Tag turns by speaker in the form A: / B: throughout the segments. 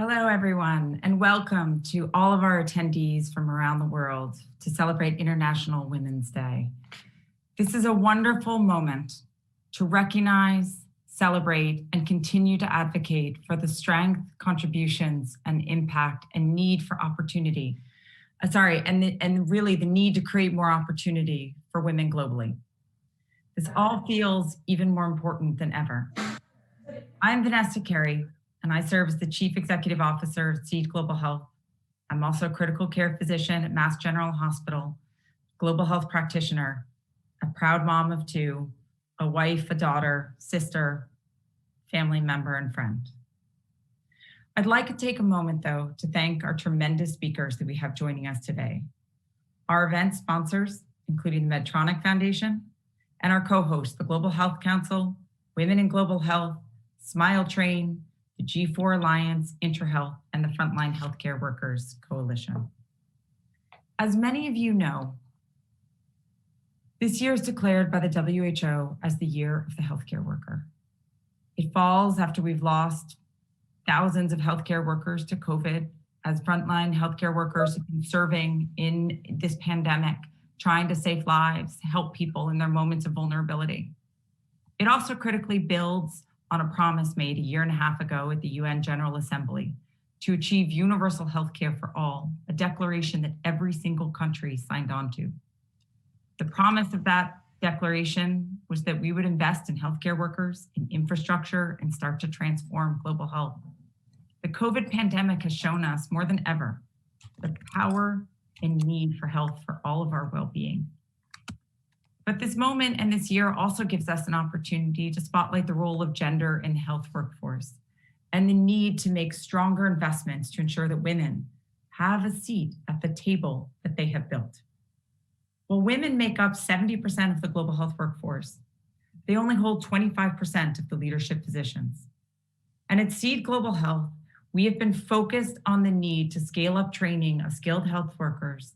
A: Hello, everyone, and welcome to all of our attendees from around the world to celebrate International Women's Day. This is a wonderful moment to recognize, celebrate, and continue to advocate for the strength, contributions, and impact and need for opportunity. And really the need to create more opportunity for women globally. This all feels even more important than ever. I'm Vanessa Carey, and I serve as the Chief Executive Officer of Seed Global Health. I'm also a critical care physician at Mass General Hospital, global health practitioner, a proud mom of two, a wife, a daughter, sister, family member, and friend. I'd like to take a moment, though, to thank our tremendous speakers that we have joining us today. Our event sponsors, including the Medtronic Foundation, and our co-hosts, the Global Health Council, Women in Global Health, Smile Train, the G4 Alliance, IntraHealth, and the Frontline Healthcare Workers Coalition. As many of you know, this year is declared by the WHO as the Year of the Healthcare Worker. It falls after we've lost thousands of healthcare workers to COVID, as frontline healthcare workers have been serving in this pandemic, trying to save lives, help people in their moments of vulnerability. It also critically builds on a promise made a year and a half ago at the UN General Assembly to achieve universal health care for all, a declaration that every single country signed on to. The promise of that declaration was that we would invest in healthcare workers, in infrastructure, and start to transform global health. The COVID pandemic has shown us more than ever the power and need for health for all of our well-being. But this moment and this year also gives us an opportunity to spotlight the role of gender in the health workforce and the need to make stronger investments to ensure that women have a seat at the table that they have built. While women make up 70% of the global health workforce, they only hold 25% of the leadership positions. And at Seed Global Health, we have been focused on the need to scale up training of skilled health workers,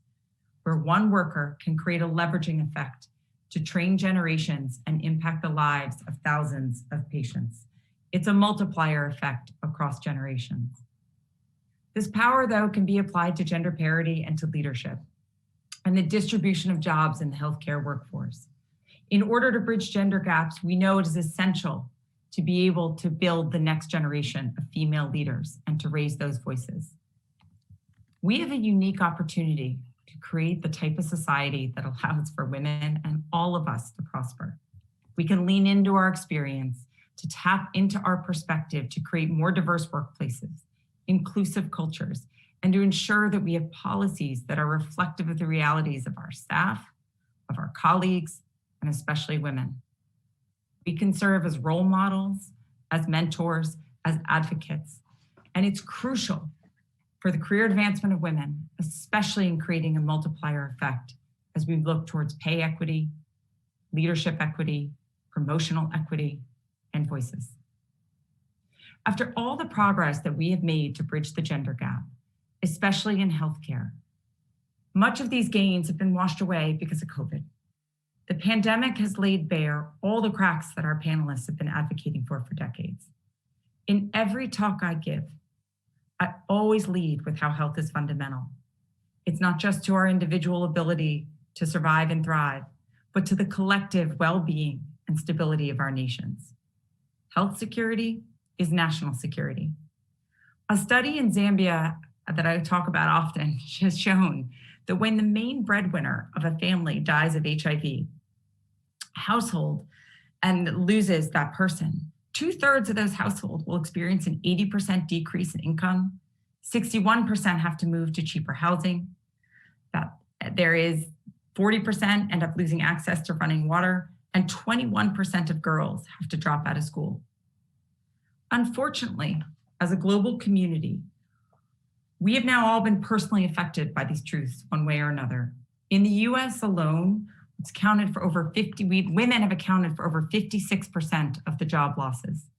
A: where one worker can create a leveraging effect to train generations and impact the lives of thousands of patients. It's a multiplier effect across generations. This power, though, can be applied to gender parity and to leadership and the distribution of jobs in the healthcare workforce. In order to bridge gender gaps, we know it is essential to be able to build the next generation of female leaders and to raise those voices. We have a unique opportunity to create the type of society that allows for women and all of us to prosper. We can lean into our experience, to tap into our perspective, to create more diverse workplaces, inclusive cultures, and to ensure that we have policies that are reflective of the realities of our staff, of our colleagues, and especially women. We can serve as role models, as mentors, as advocates, and it's crucial for the career advancement of women, especially in creating a multiplier effect as we look towards pay equity, leadership equity, promotional equity, and voices. After all the progress that we have made to bridge the gender gap, especially in healthcare, much of these gains have been washed away because of COVID. The pandemic has laid bare all the cracks that our panelists have been advocating for decades. In every talk I give, I always lead with how health is fundamental. It's not just to our individual ability to survive and thrive, but to the collective well-being and stability of our nations. Health security is national security. A study in Zambia that I talk about often has shown that when the main breadwinner of a family dies of HIV, household, and loses that person, 2/3 of those households will experience an 80% decrease in income. 61% have to move to cheaper housing. That there is 40% end up losing access to running water, and 21% of girls have to drop out of school. Unfortunately, as a global community, we have now all been personally affected by these truths one way or another. In the US alone, it's accounted for over women have accounted for over 56% of the job losses.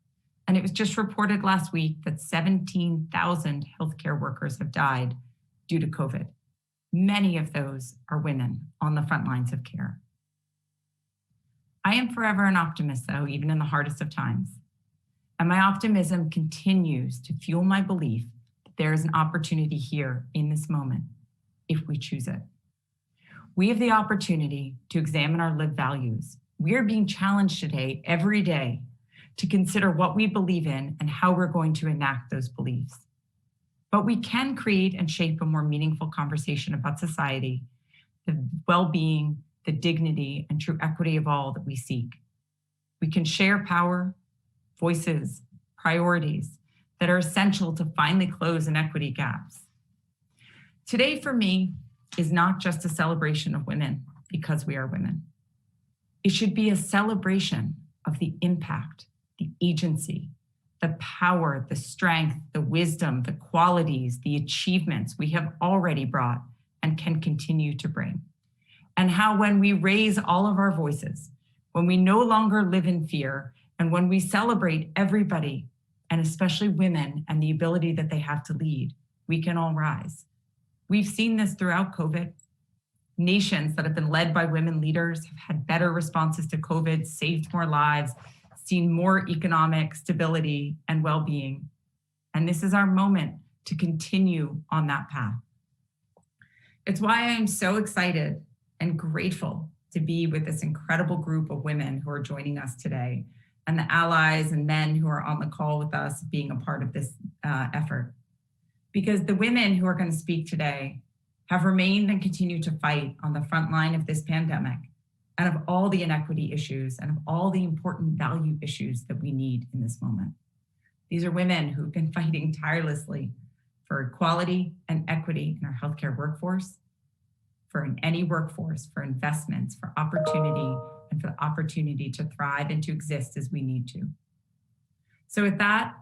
A: And it was just reported last week that 17,000 healthcare workers have died due to COVID. Many of those are women on the front lines of care. I am forever an optimist, though, even in the hardest of times. And my optimism continues to fuel my belief there is an opportunity here in this moment, if we choose it. We have the opportunity to examine our lived values. We are being challenged today, every day, to consider what we believe in and how we're going to enact those beliefs. But we can create and shape a more meaningful conversation about society, the well-being, the dignity, and true equity of all that we seek. We can share power, voices, priorities that are essential to finally close inequity gaps. Today, for me, is not just a celebration of women because we are women. It should be a celebration of the impact, the agency, the power, the strength, the wisdom, the qualities, the achievements we have already brought and can continue to bring. And how when we raise all of our voices, when we no longer live in fear, and when we celebrate everybody, and especially women and the ability that they have to lead, we can all rise. We've seen this throughout COVID. Nations that have been led by women leaders have had better responses to COVID, saved more lives, seen more economic stability and well-being. And this is our moment to continue on that path. It's why I am so excited and grateful to be with this incredible group of women who are joining us today, and the allies and men who are on the call with us being a part of this effort. Because the women who are going to speak today have remained and continue to fight on the front line of this pandemic and of all the inequity issues and of all the important value issues that we need in this moment. These are women who've been fighting tirelessly for equality and equity in our healthcare workforce, for any workforce, for investments, for opportunity, and for the opportunity to thrive and to exist as we need to. So with that,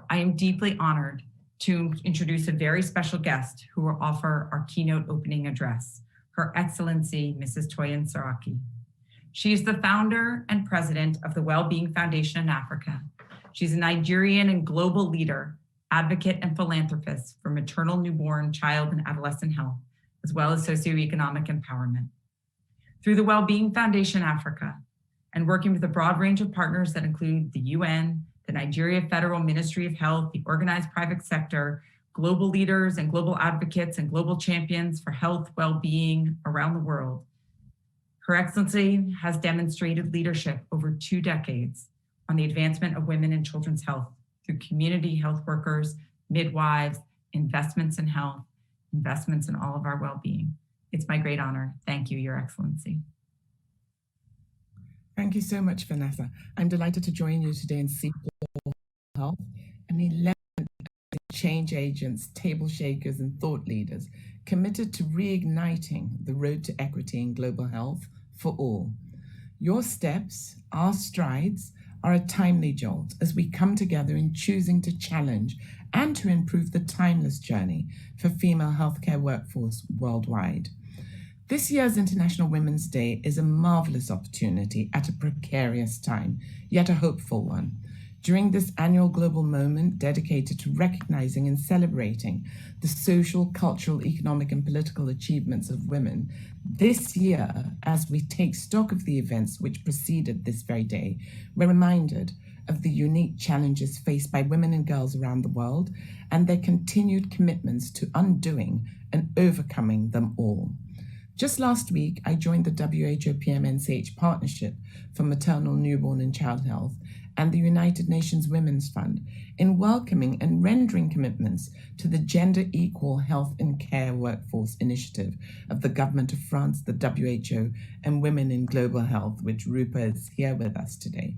A: I am deeply honored to introduce a very special guest who will offer our keynote opening address, Her Excellency, Mrs. Toyin Saraki. She is the founder and president of the Wellbeing Foundation in Africa. She's a Nigerian and global leader, advocate, and philanthropist for maternal, newborn, child, and adolescent health, as well as socioeconomic empowerment. Through the Wellbeing Foundation Africa, and working with a broad range of partners that include the UN, the Nigeria Federal Ministry of Health, the organized private sector, global leaders and global advocates and global champions for health, well-being around the world. Her Excellency has demonstrated leadership over 2 decades on the advancement of women and children's health through community health workers, midwives, investments in health, investments in all of our well-being. It's my great honor. Thank you, Your Excellency.
B: Thank you so much, Vanessa. I'm delighted to join you today in Sequel Health, an 11 change agents, table shakers, and thought leaders committed to reigniting the road to equity in global health for all. Your steps, our strides, are a timely jolt as we come together in choosing to challenge and to improve the timeless journey for female healthcare workforce worldwide. This year's International Women's Day is a marvelous opportunity at a precarious time, yet a hopeful one. During this annual global moment dedicated to recognizing and celebrating the social, cultural, economic, and political achievements of women, this year, as we take stock of the events which preceded this very day, we're reminded of the unique challenges faced by women and girls around the world and their continued commitments to undoing and overcoming them all. Just last week, I joined the WHO PMNCH Partnership for Maternal, Newborn and Child Health and the United Nations Women's Fund in welcoming and rendering commitments to the Gender Equal Health and Care Workforce Initiative of the Government of France, the WHO, and Women in Global Health, which Rupa is here with us today,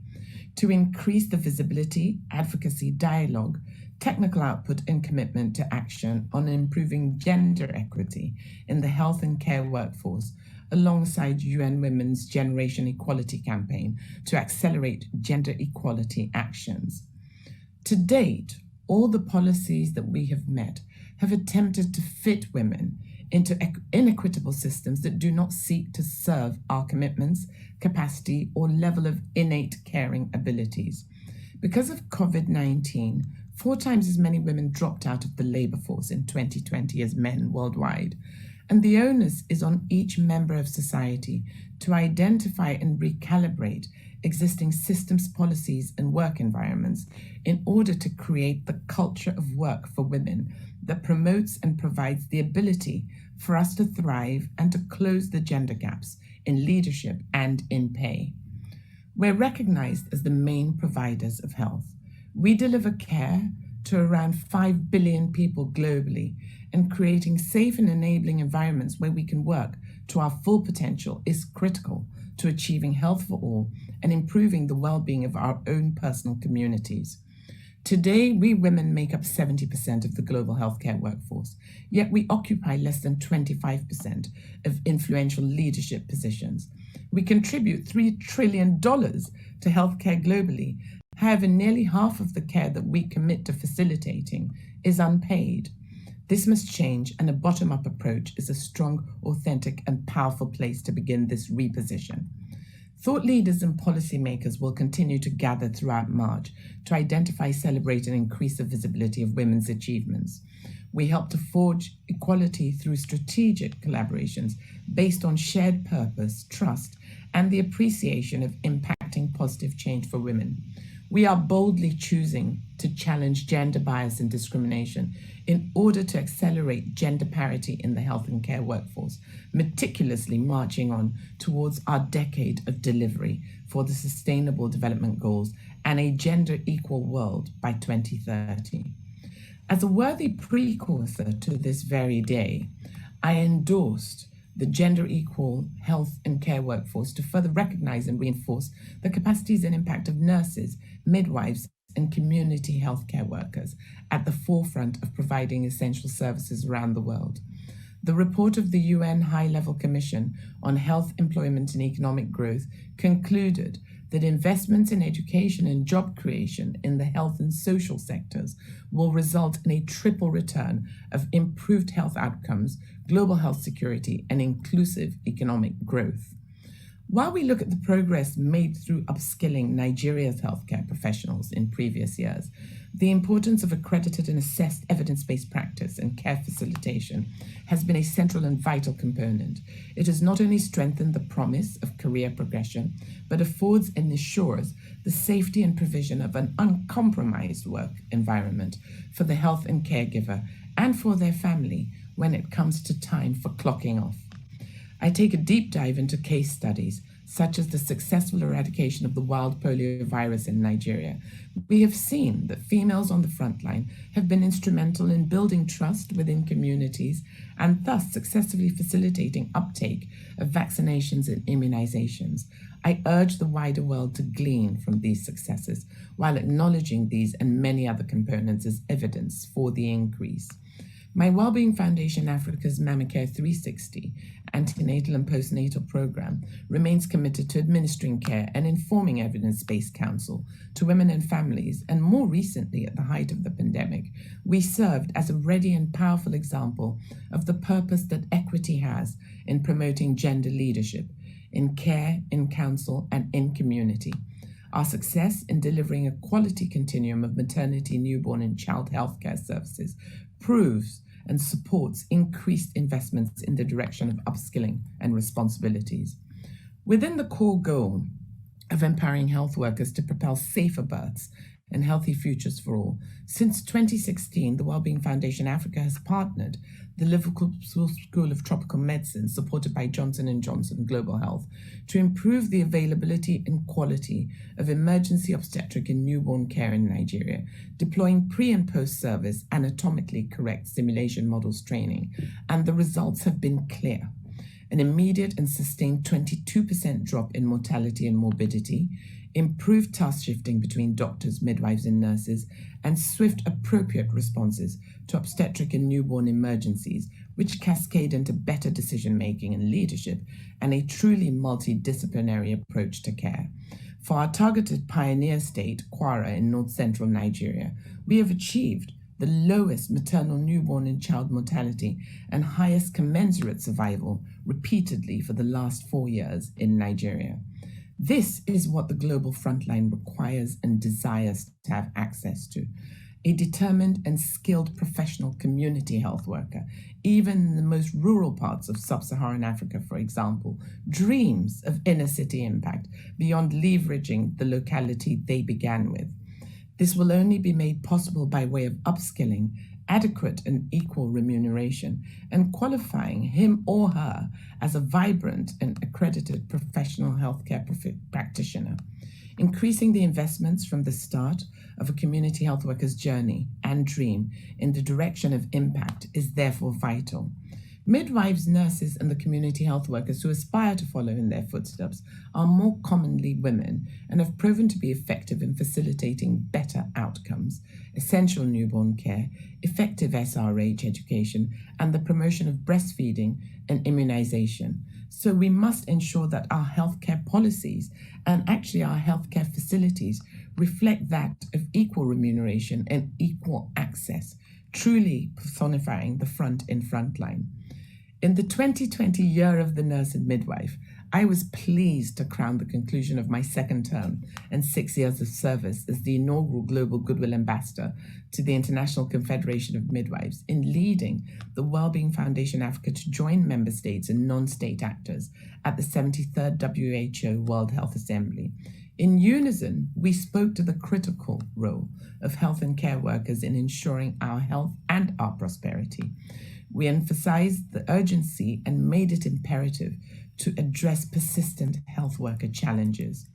B: to increase the visibility, advocacy, dialogue, technical output, and commitment to action on improving gender equity in the health and care workforce, alongside UN Women's Generation Equality Campaign to accelerate gender equality actions. To date, all the policies that we have met have attempted to fit women into inequitable systems that do not seek to serve our commitments, capacity, or level of innate caring abilities. Because of COVID-19, 4 times as many women dropped out of the labor force in 2020 as men worldwide. And the onus is on each member of society to identify and recalibrate existing systems, policies, and work environments in order to create the culture of work for women that promotes and provides the ability for us to thrive and to close the gender gaps in leadership and in pay. We're recognized as the main providers of health. We deliver care to around 5 billion people globally, and creating safe and enabling environments where we can work to our full potential is critical to achieving health for all and improving the well-being of our own personal communities. Today, we women make up 70% of the global healthcare workforce, yet we occupy less than 25% of influential leadership positions. We contribute $3 trillion to healthcare globally. However, nearly half of the care that we commit to facilitating is unpaid. This must change, and a bottom-up approach is a strong, authentic, and powerful place to begin this reposition. Thought leaders and policymakers will continue to gather throughout March to identify, celebrate, and increase the visibility of women's achievements. We help to forge equality through strategic collaborations based on shared purpose, trust, and the appreciation of impacting positive change for women. We are boldly choosing to challenge gender bias and discrimination in order to accelerate gender parity in the health and care workforce, meticulously marching on towards our decade of delivery for the Sustainable Development Goals and a gender equal world by 2030. As a worthy precursor to this very day, I endorsed the gender equal health and care workforce to further recognize and reinforce the capacities and impact of nurses, midwives, and community healthcare workers at the forefront of providing essential services around the world. The report of the UN High-Level Commission on Health, Employment, and Economic Growth concluded that investments in education and job creation in the health and social sectors will result in a triple return of improved health outcomes, global health security, and inclusive economic growth. While we look at the progress made through upskilling Nigeria's healthcare professionals in previous years, the importance of accredited and assessed evidence-based practice and care facilitation has been a central and vital component. It has not only strengthened the promise of career progression, but affords and assures the safety and provision of an uncompromised work environment for the health and caregiver and for their family when it comes to time for clocking off. I take a deep dive into case studies, such as the successful eradication of the wild polio virus in Nigeria. We have seen that females on the front line have been instrumental in building trust within communities and thus successfully facilitating uptake of vaccinations and immunizations. I urge the wider world to glean from these successes while acknowledging these and many other components as evidence for the increase. My Wellbeing Foundation Africa's Mamacare 360 antenatal and postnatal program remains committed to administering care and informing evidence-based counsel to women and families, and more recently, at the height of the pandemic, we served as a ready and powerful example of the purpose that equity has in promoting gender leadership in care, in counsel, and in community. Our success in delivering a quality continuum of maternity, newborn, and child healthcare services proves and supports increased investments in the direction of upskilling and responsibilities. Within the core goal of empowering health workers to propel safer births and healthy futures for all, since 2016, the Wellbeing Foundation Africa has partnered the Liverpool School of Tropical Medicine, supported by Johnson & Johnson Global Health, to improve the availability and quality of emergency obstetric and newborn care in Nigeria, deploying pre- and post-service anatomically correct simulation models training, and the results have been clear. An immediate and sustained 22% drop in mortality and morbidity, improved task shifting between doctors, midwives, and nurses, and swift, appropriate responses to obstetric and newborn emergencies, which cascade into better decision-making and leadership, and a truly multidisciplinary approach to care. For our targeted pioneer state, Kwara, in north-central Nigeria, we have achieved the lowest maternal, newborn, and child mortality and highest commensurate survival repeatedly for the last 4 years in Nigeria. This is what the global frontline requires and desires to have access to. a determined and skilled professional community health worker, even in the most rural parts of sub-Saharan Africa, for example, dreams of inner city impact beyond leveraging the locality they began with. This will only be made possible by way of upskilling, adequate and equal remuneration, and qualifying him or her as a vibrant and accredited professional healthcare practitioner. Increasing the investments from the start of a community health worker's journey and dream in the direction of impact is therefore vital. Midwives, nurses, and the community health workers who aspire to follow in their footsteps are more commonly women and have proven to be effective in facilitating better outcomes, essential newborn care, effective SRH education, and the promotion of breastfeeding and immunization. So we must ensure that our healthcare policies and actually our healthcare facilities reflect that of equal remuneration and equal access, truly personifying the front in frontline. In the 2020 Year of the Nurse and Midwife, I was pleased to crown the conclusion of my second term and 6 years of service as the inaugural Global Goodwill Ambassador to the International Confederation of Midwives in leading the Wellbeing Foundation Africa to join member states and non-state actors at the 73rd WHO World Health Assembly. In unison, we spoke to the critical role of health and care workers in ensuring our health and our prosperity. We emphasized the urgency and made it imperative to address persistent health worker challenges.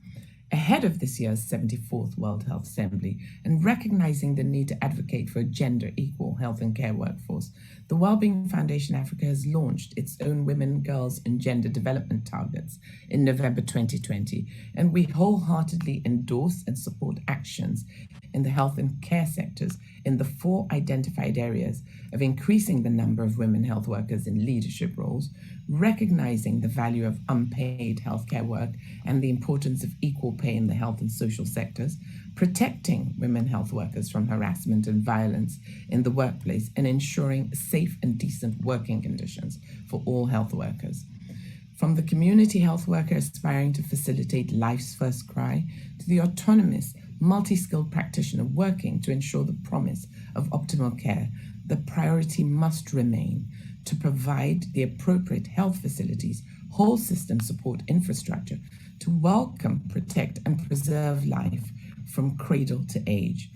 B: Ahead of this year's 74th World Health Assembly and recognizing the need to advocate for a gender equal health and care workforce, the Wellbeing Foundation Africa has launched its own Women, Girls and Gender Development Targets in November 2020, and we wholeheartedly endorse and support actions in the health and care sectors in the 4 identified areas of increasing the number of women health workers in leadership roles, recognizing the value of unpaid healthcare work and the importance of equal pay in the health and social sectors, protecting women health workers from harassment and violence in the workplace, and ensuring safe and decent working conditions for all health workers. From the community health worker aspiring to facilitate life's first cry to the autonomous, multi-skilled practitioner working to ensure the promise of optimal care, the priority must remain to provide the appropriate health facilities, whole system support infrastructure to welcome, protect, and preserve life from cradle to age.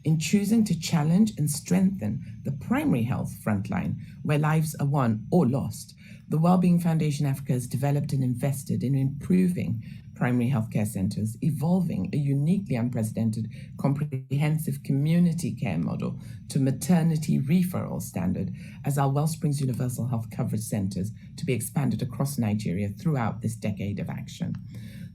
B: In choosing to challenge and strengthen the primary health frontline, where lives are won or lost, the Wellbeing Foundation Africa has developed and invested in improving primary healthcare centers, evolving a uniquely unprecedented comprehensive community care model to maternity referral standard as our Wellsprings Universal Health Coverage Centers to be expanded across Nigeria throughout this decade of action.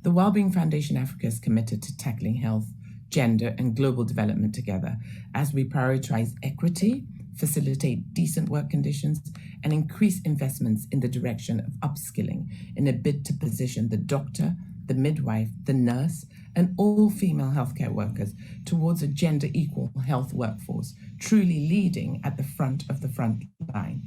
B: The Wellbeing Foundation Africa is committed to tackling health, gender, and global development together as we prioritize equity, facilitate decent work conditions, and increase investments in the direction of upskilling in a bid to position the doctor, the midwife, the nurse, and all female healthcare workers towards a gender equal health workforce, truly leading at the front of the front line.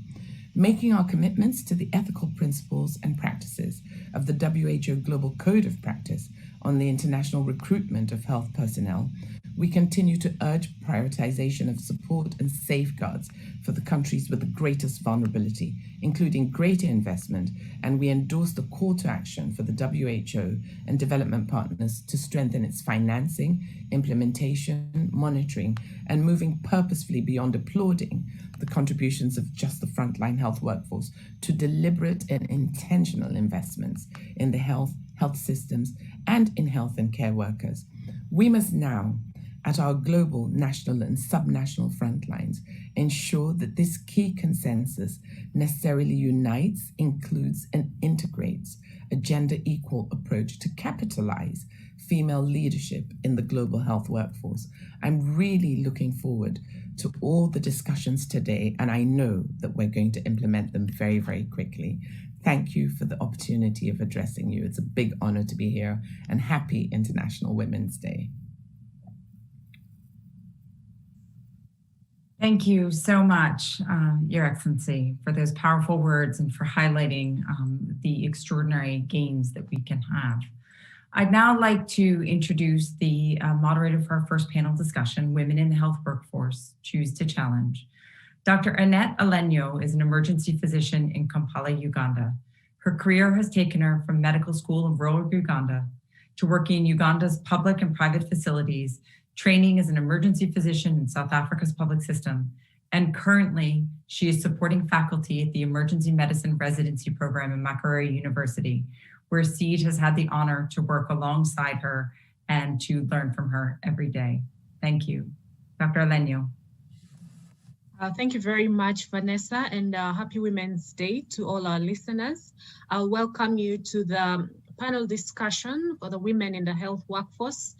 B: Making our commitments to the ethical principles and practices of the WHO Global Code of Practice on the international recruitment of health personnel, we continue to urge prioritization of support and safeguards for the countries with the greatest vulnerability, including greater investment, and we endorse the call to action for the WHO and development partners to strengthen its financing, implementation, monitoring, and moving purposefully beyond applauding the contributions of just the frontline health workforce to deliberate and intentional investments in the health systems, and in health and care workers. We must now, at our global, national, and subnational frontlines, ensure that this key consensus necessarily unites, includes, and integrates a gender equal approach to capitalize female leadership in the global health workforce. I'm really looking forward to all the discussions today, and I know that we're going to implement them very, very quickly. Thank you for the opportunity of addressing you. It's a big honor to be here, and happy International Women's Day.
A: Thank you so much, Your Excellency, for those powerful words and for highlighting the extraordinary gains that we can have I'd now like to introduce the moderator for our first panel discussion, Women in the Health Workforce, Choose to Challenge. Dr. Annette Alenyo is an emergency physician in Kampala, Uganda. Her career has taken her from medical school in rural Uganda to working in Uganda's public and private facilities, training as an emergency physician in South Africa's public system, and currently she is supporting faculty at the Emergency Medicine Residency Program in Makerere University, where Siege has had the honor to work alongside her and to learn from her every day. Thank you. Dr. Alenyo.
C: Thank you very much, Vanessa, and happy Women's Day to all our listeners. I'll welcome you to the panel discussion for the Women in the Health Workforce,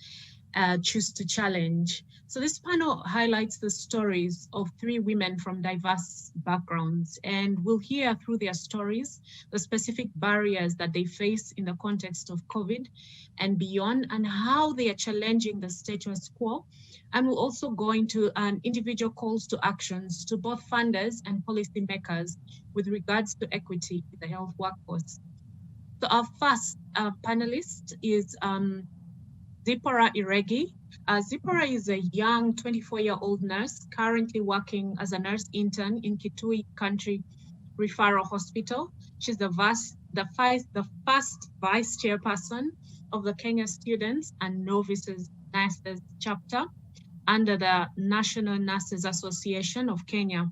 C: Choose to Challenge. So this panel highlights the stories of 3 women from diverse backgrounds, and we'll hear through their stories the specific barriers that they face in the context of COVID and beyond, and how they are challenging the status quo. And we'll also go into individual calls to actions to both funders and policymakers with regards to equity in the health workforce. So our first panelist is Zipporah Iregi. Zipporah is a young 24-year-old nurse currently working as a nurse intern in Kitui Country Referral Hospital. She's the first vice chairperson of the Kenya Students and Novices Nurses Chapter under the National Nurses Association of Kenya.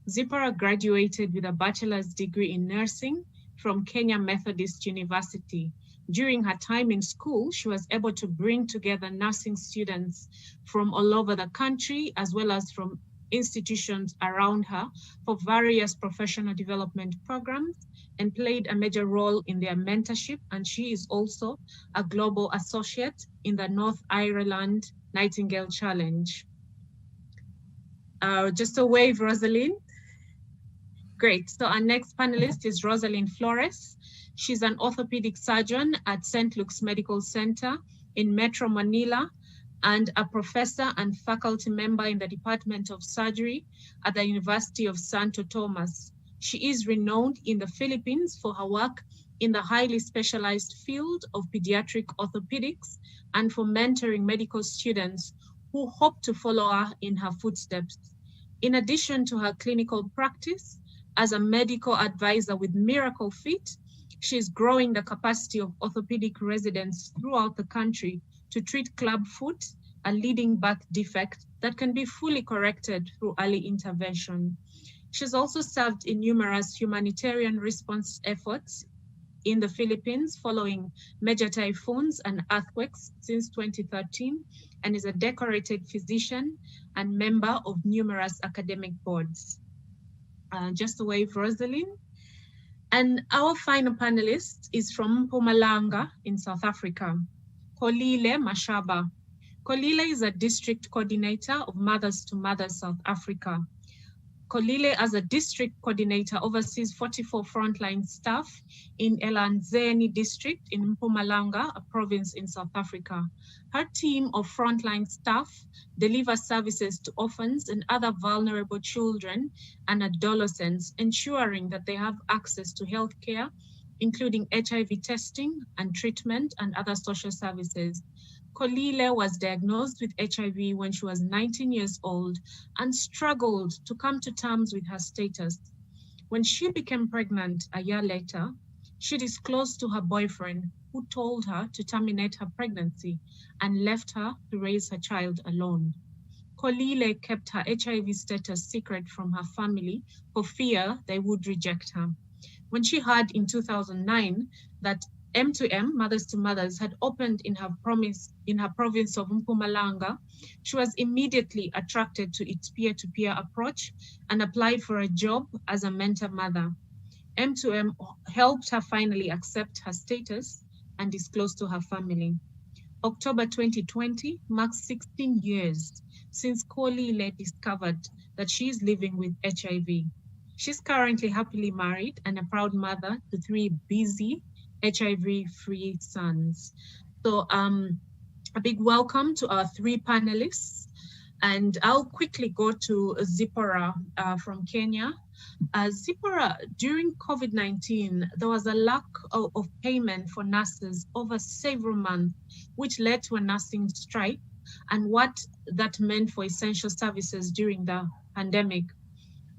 C: Zipporah graduated with a bachelor's degree in nursing from Kenya Methodist University. During her time in school, she was able to bring together nursing students from all over the country, as well as from institutions around her for various professional development programs, and played a major role in their mentorship. And she is also a global associate in the North Ireland Nightingale Challenge. Just a wave, Rosalind. Great. So our next panelist is Rosalind Flores. She's an orthopedic surgeon at St. Luke's Medical Center in Metro Manila and a professor and faculty member in the Department of Surgery at the University of Santo Tomas. She is renowned in the Philippines for her work in the highly specialized field of pediatric orthopedics and for mentoring medical students who hope to follow her in her footsteps. In addition to her clinical practice as a medical advisor with Miracle Fit, she is growing the capacity of orthopedic residents throughout the country to treat club foot, a leading birth defect that can be fully corrected through early intervention. She's also served in numerous humanitarian response efforts in the Philippines following major typhoons and earthquakes since 2013, and is a decorated physician and member of numerous academic boards. Just a wave, Rosalind. And our final panelist is from Mpumalanga in South Africa, Kolile Mashaba. Kolile is a district coordinator of Mothers to Mothers South Africa. Kolile, as a district coordinator, oversees 44 frontline staff in Elanzeni district in Mpumalanga, a province in South Africa. Her team of frontline staff delivers services to orphans and other vulnerable children and adolescents, ensuring that they have access to health care, including HIV testing and treatment and other social services. Kolile was diagnosed with HIV when she was 19 years old and struggled to come to terms with her status. When she became pregnant a year later, she disclosed to her boyfriend, who told her to terminate her pregnancy and left her to raise her child alone. Kolile kept her HIV status secret from her family for fear they would reject her. When she heard in 2009 that M2M, Mothers to Mothers, had opened in her province of Mpumalanga, she was immediately attracted to its peer-to-peer approach and applied for a job as a mentor mother. M2M helped her finally accept her status and disclose to her family. October 2020 marks 16 years since Kolile discovered that she is living with HIV. She's currently happily married and a proud mother to 3 busy HIV-free sons. So a big welcome to our 3 panelists. And I'll quickly go to Zipporah from Kenya. Zipporah, during COVID-19, there was a lack of payment for nurses over several months, which led to a nursing strike, and what that meant for essential services during the pandemic.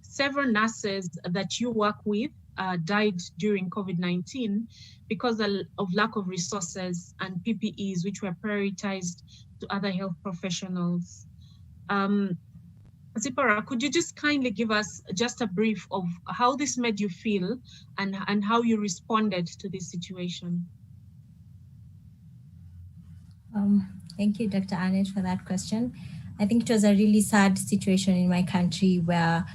C: Several nurses that you work with died during COVID-19 because of lack of resources and PPEs, which were prioritized to other health professionals. Zipporah, could you just kindly give us just a brief of how this made you feel and how you responded to this situation?
D: Thank you, Dr. Annette, for that question. I think it was a really sad situation in my country where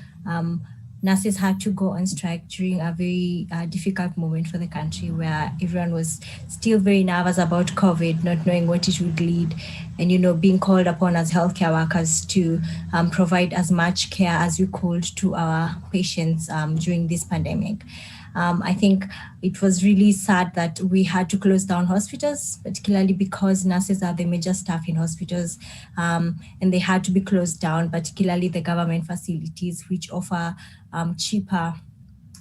D: nurses had to go on strike during a very difficult moment for the country, where everyone was still very nervous about COVID, not knowing what it would lead, and, you know, being called upon as healthcare workers to provide as much care as we could to our patients during this pandemic. I think it was really sad that we had to close down hospitals, particularly because nurses are the major staff in hospitals, and they had to be closed down, particularly the government facilities, which offer cheaper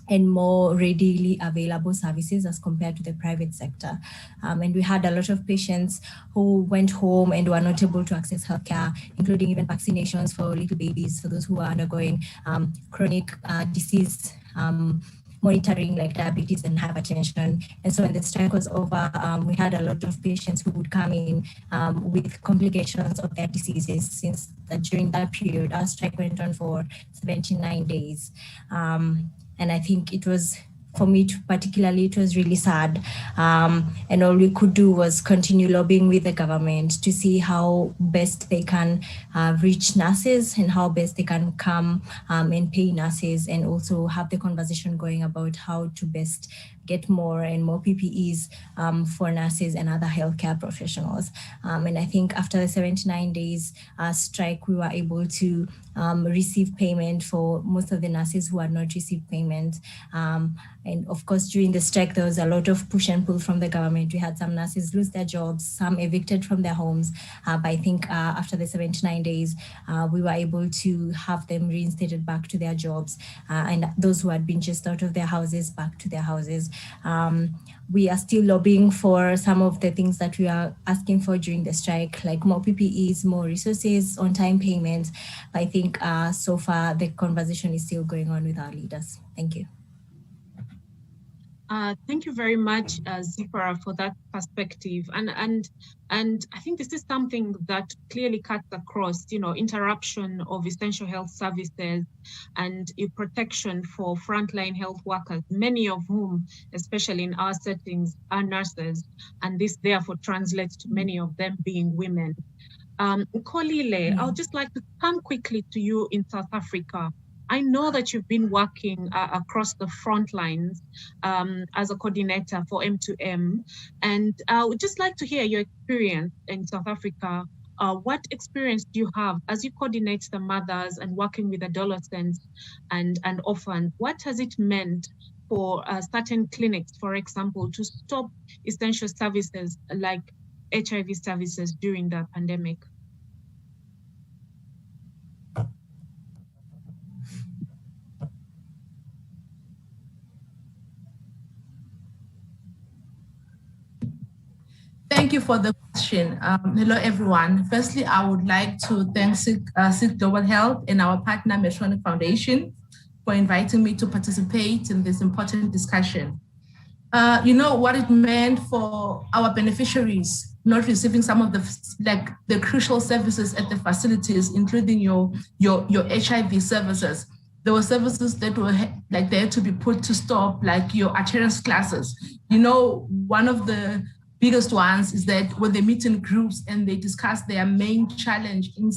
D: and more readily available services as compared to the private sector. And we had a lot of patients who went home and were not able to access healthcare, including even vaccinations for little babies, for those who are undergoing chronic disease monitoring like diabetes and hypertension. And so when the strike was over, we had a lot of patients who would come in with complications of their diseases, since during that period, our strike went on for 79 days. And I think it was, for me particularly, it was really sad. And all we could do was continue lobbying with the government to see how best they can reach nurses and how best they can come and pay nurses, and also have the conversation going about how to best get more and more PPEs for nurses and other healthcare professionals. And I think after the 79 days strike, we were able to receive payment for most of the nurses who had not received payment. And of course, during the strike, there was a lot of push and pull from the government. We had some nurses lose their jobs, some evicted from their homes. But I think after the 79 days, we were able to have them reinstated back to their jobs, and those who had been just out of their houses back to their houses. We are still lobbying for some of the things that we are asking for during the strike, like more PPEs, more resources, on-time payments. I think so far the conversation is still going on with our leaders. Thank you.
C: Thank you very much, Zipporah, for that perspective. And I think this is something that clearly cuts across, you know, interruption of essential health services and protection for frontline health workers, many of whom, especially in our settings, are nurses. And this therefore translates to many of them being women. Kolile, I would just like to come quickly to you in South Africa. I know that you've been working across the front lines as a coordinator for M2M, and I would just like to hear your experience in South Africa. What experience do you have as you coordinate the mothers and working with adolescents and orphans? What has it meant for certain clinics, for example, to stop essential services like HIV services during the pandemic?
E: Thank you for the question. Hello, everyone. Firstly, I would like to thank SIG Global Health and our partner, Medtronic Foundation, for inviting me to participate in this important discussion. You know what it meant for our beneficiaries not receiving some of the crucial services at the facilities, including your HIV services. There were services that were there to be put to stop, like your adherence classes. You know, one of the biggest ones is that when they meet in groups and they discuss their main challenge in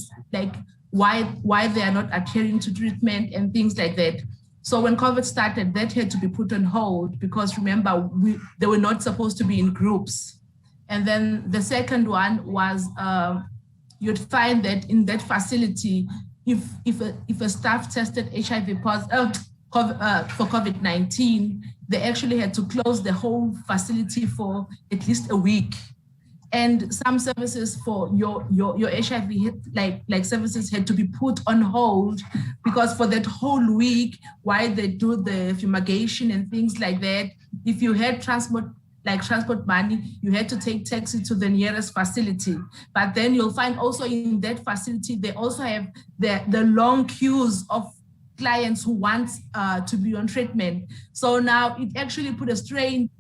E: why they are not adhering to treatment and things like that. So when COVID started, that had to be put on hold because remember, they were not supposed to be in groups. And then the second one was you'd find that in that facility, if a staff tested HIV positive for COVID-19, they actually had to close the whole facility for at least a week. and some services for your HIV like services had to be put on hold because for that whole week while they do the fumigation and things like that, if you had transport money, you had to take taxi to the nearest facility. But then you'll find also in that facility, they also have the long queues of clients who want to be on treatment. So now it actually put a strain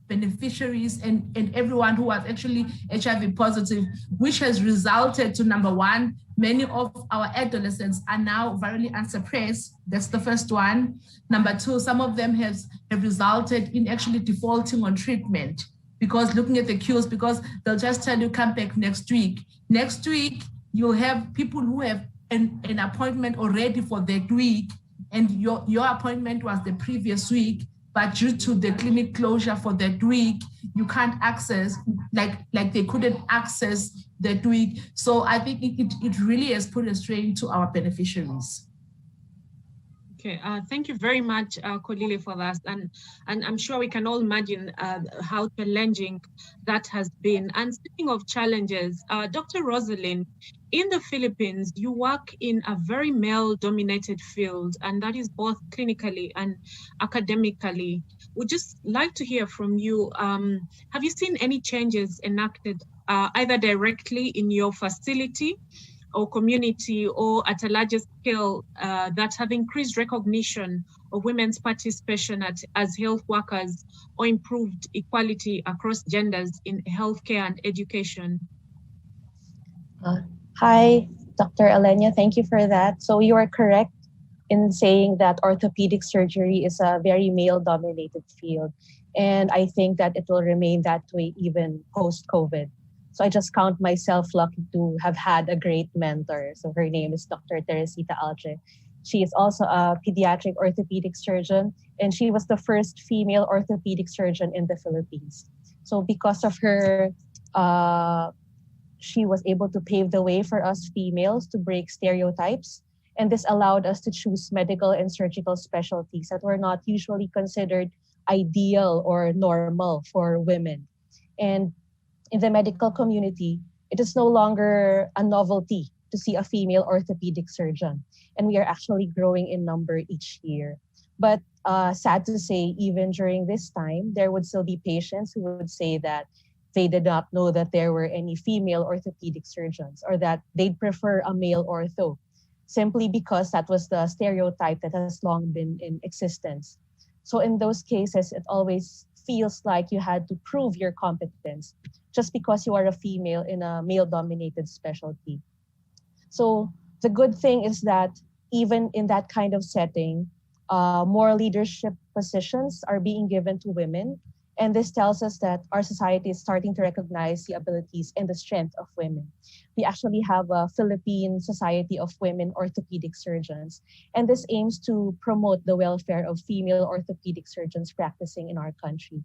E: beneficiaries and everyone who was actually HIV positive, which has resulted to, number one, many of our adolescents are now virally unsuppressed. That's the first one. Number two, some of them have resulted in actually defaulting on treatment because looking at the queues, because they'll just tell you come back next week. Next week, you'll have people who have an appointment already for that week, and your appointment was the previous week, but due to the clinic closure for that week, you can't access, like they couldn't access that week. So I think it really has put a strain to our beneficiaries.
C: Okay, thank you very much, Kolile, for that. And I'm sure we can all imagine how challenging that has been. And speaking of challenges, Dr. Rosalind, in the Philippines, you work in a very male-dominated field, and that is both clinically and academically. We'd just like to hear from you. Have you seen any changes enacted either directly in your facility or community or at a larger scale that have increased recognition of women's participation as health workers or improved equality across genders in healthcare and education?
F: Hi, Dr. Elenia, thank you for that. So you are correct in saying that orthopedic surgery is a very male-dominated field. And I think that it will remain that way even post-COVID. So I just count myself lucky to have had a great mentor. So her name is Dr. Teresita Alche. She is also a pediatric orthopedic surgeon, and she was the first female orthopedic surgeon in the Philippines. So because of her, she was able to pave the way for us females to break stereotypes. And this allowed us to choose medical and surgical specialties that were not usually considered ideal or normal for women. And in the medical community, it is no longer a novelty to see a female orthopedic surgeon. And we are actually growing in number each year. But sad to say, even during this time, there would still be patients who would say that they did not know that there were any female orthopedic surgeons or that they'd prefer a male ortho, simply because that was the stereotype that has long been in existence. So in those cases, it always feels like you had to prove your competence just because you are a female in a male-dominated specialty. So the good thing is that even in that kind of setting, more leadership positions are being given to women. And this tells us that our society is starting to recognize the abilities and the strength of women. We actually have a Philippine Society of Women Orthopedic Surgeons, and this aims to promote the welfare of female orthopedic surgeons practicing in our country.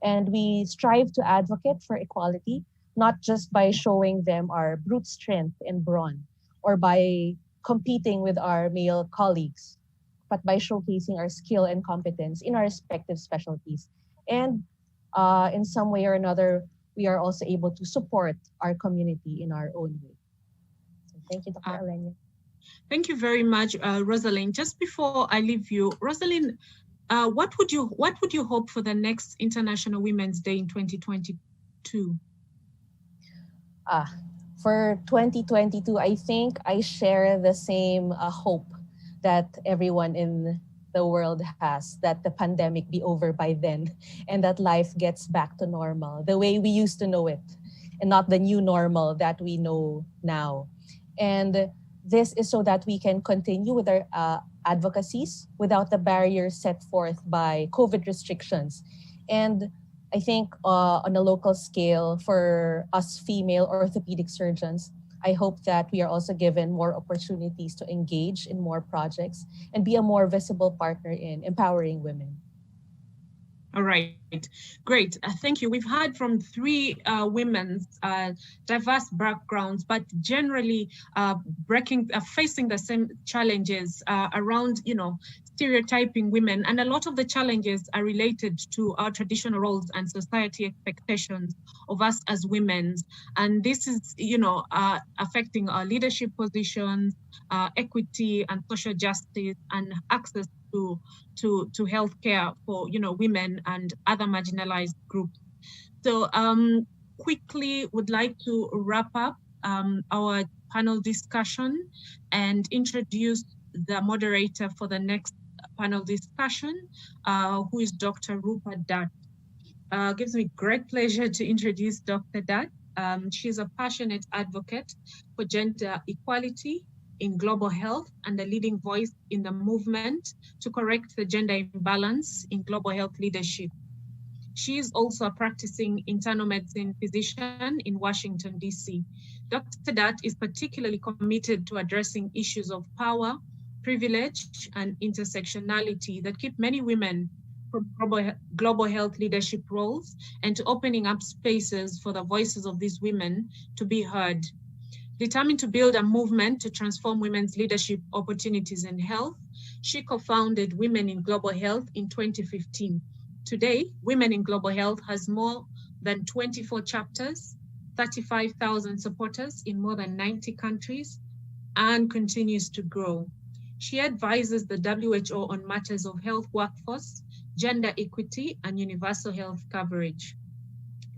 F: And we strive to advocate for equality, not just by showing them our brute strength and brawn, or by competing with our male colleagues, but by showcasing our skill and competence in our respective specialties. And in some way or another, we are also able to support our community in our own way. So thank you, Dr. Elenia.
C: Thank you very much, Rosalind. Just before I leave you, Rosalind, what would you hope for the next International Women's Day in 2022?
F: For 2022, I think I share the same hope that everyone in the world has, that the pandemic be over by then and that life gets back to normal the way we used to know it and not the new normal that we know now. And this is so that we can continue with our advocacies without the barriers set forth by COVID restrictions. And I think on a local scale for us female orthopedic surgeons, I hope that we are also given more opportunities to engage in more projects and be a more visible partner in empowering women.
C: All right. Great, thank you. We've heard from three women's diverse backgrounds, but generally facing the same challenges around, stereotyping women. And a lot of the challenges are related to our traditional roles and society expectations of us as women. And this is, affecting our leadership positions, equity and social justice, and access to healthcare for women and other marginalized groups. So quickly would like to wrap up our panel discussion and introduce the moderator for the next panel discussion, who is Dr. Rupa Dutt. Gives me great pleasure to introduce Dr. Dutt. She's a passionate advocate for gender equality in global health and a leading voice in the movement to correct the gender imbalance in global health leadership. She is also a practicing internal medicine physician in Washington, D.C. Dr. Dutt is particularly committed to addressing issues of power, privilege, and intersectionality that keep many women from global health leadership roles, and to opening up spaces for the voices of these women to be heard. Determined to build a movement to transform women's leadership opportunities in health, she co-founded Women in Global Health in 2015. Today, Women in Global Health has more than 24 chapters, 35,000 supporters in more than 90 countries, and continues to grow. She advises the WHO on matters of health workforce, gender equity, and universal health coverage.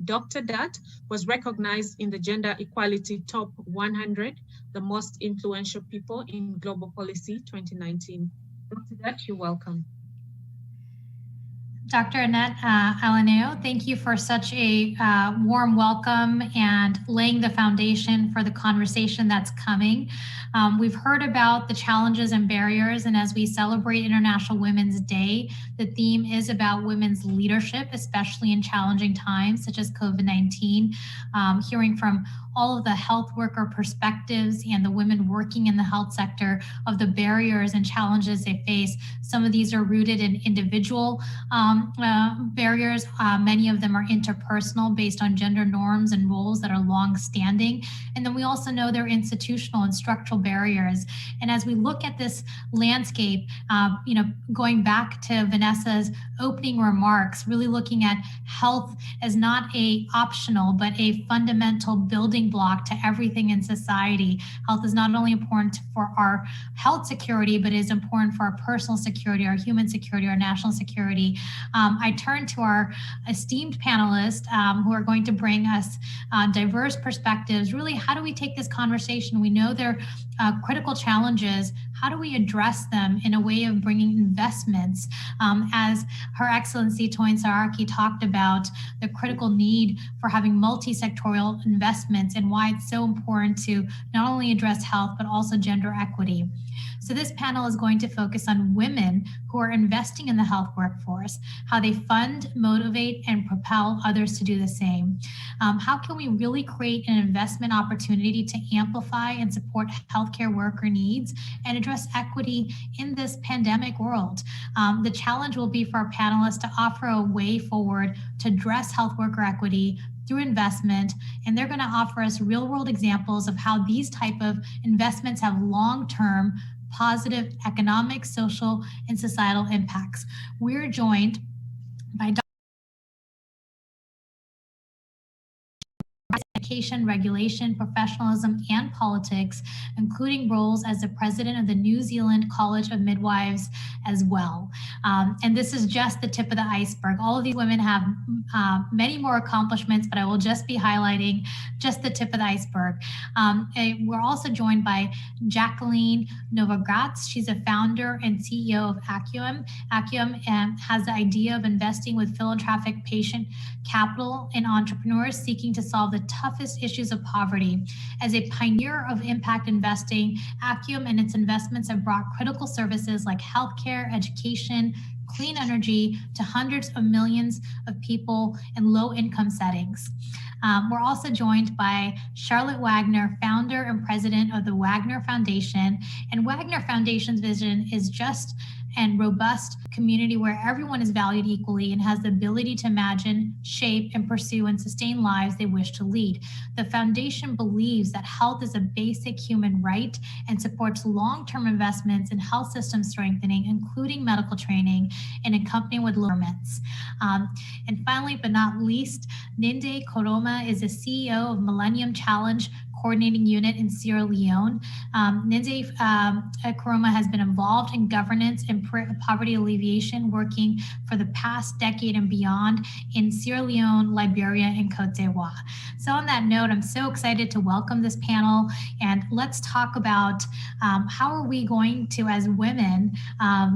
C: Dr. Dutt was recognized in the Gender Equality Top 100, the most influential people in global policy 2019. Dr. Dutt, you're welcome.
G: Dr. Annette Alaneo, thank you for such a warm welcome and laying the foundation for the conversation that's coming. We've heard about the challenges and barriers, and as we celebrate International Women's Day, the theme is about women's leadership, especially in challenging times such as COVID-19. Hearing from all of the health worker perspectives and the women working in the health sector of the barriers and challenges they face. Some of these are rooted in individual barriers. Many of them are interpersonal based on gender norms and roles that are long-standing. And then we also know they're institutional and structural barriers. And as we look at this landscape, going back to Vanessa's opening remarks, really looking at health as not a optional, but a fundamental building block to everything in society. Health is not only important for our health security, but is important for our personal security, our human security, our national security. I turn to our esteemed panelists who are going to bring us diverse perspectives. Really, how do we take this conversation? We know they're critical challenges. How do we address them in a way of bringing investments? As Her Excellency Toyin Saraki talked about the critical need for having multi-sectorial investments and why it's so important to not only address health, but also gender equity. So this panel is going to focus on women who are investing in the health workforce, how they fund, motivate, and propel others to do the same. How can we really create an investment opportunity to amplify and support healthcare worker needs and address equity in this pandemic world? The challenge will be for our panelists to offer a way forward to address health worker equity through investment, and they're going to offer us real-world examples of how these type of investments have long-term positive economic, social, and societal impacts. We're joined by education, regulation, professionalism, and politics, including roles as the president of the New Zealand College of Midwives as well. And this is just the tip of the iceberg. All of these women have many more accomplishments, but I will just be highlighting just the tip of the iceberg. We're also joined by Jacqueline Novogratz. She's a founder and CEO of Acuum. Acuum has the idea of investing with philanthropic patient capital in entrepreneurs seeking to solve the toughest issues of poverty. As a pioneer of impact investing, Acuum and its investments have brought critical services like healthcare, education, clean energy to hundreds of millions of people in low-income settings. We're also joined by Charlotte Wagner, founder and president of the Wagner Foundation. And Wagner Foundation's vision is just and robust community where everyone is valued equally and has the ability to imagine, shape, and pursue and sustain lives they wish to lead. The foundation believes that health is a basic human right and supports long-term investments in health system strengthening, including medical training and accompanying with limits. And finally, but not least, Ninde Koroma is the CEO of Millennium Challenge Coordinating Unit in Sierra Leone. Ninde Koroma has been involved in governance and poverty alleviation, working for the past decade and beyond in Sierra Leone, Liberia, and Cote d'Ivoire. So on that note, I'm so excited to welcome this panel, and let's talk about how are we going to, as women,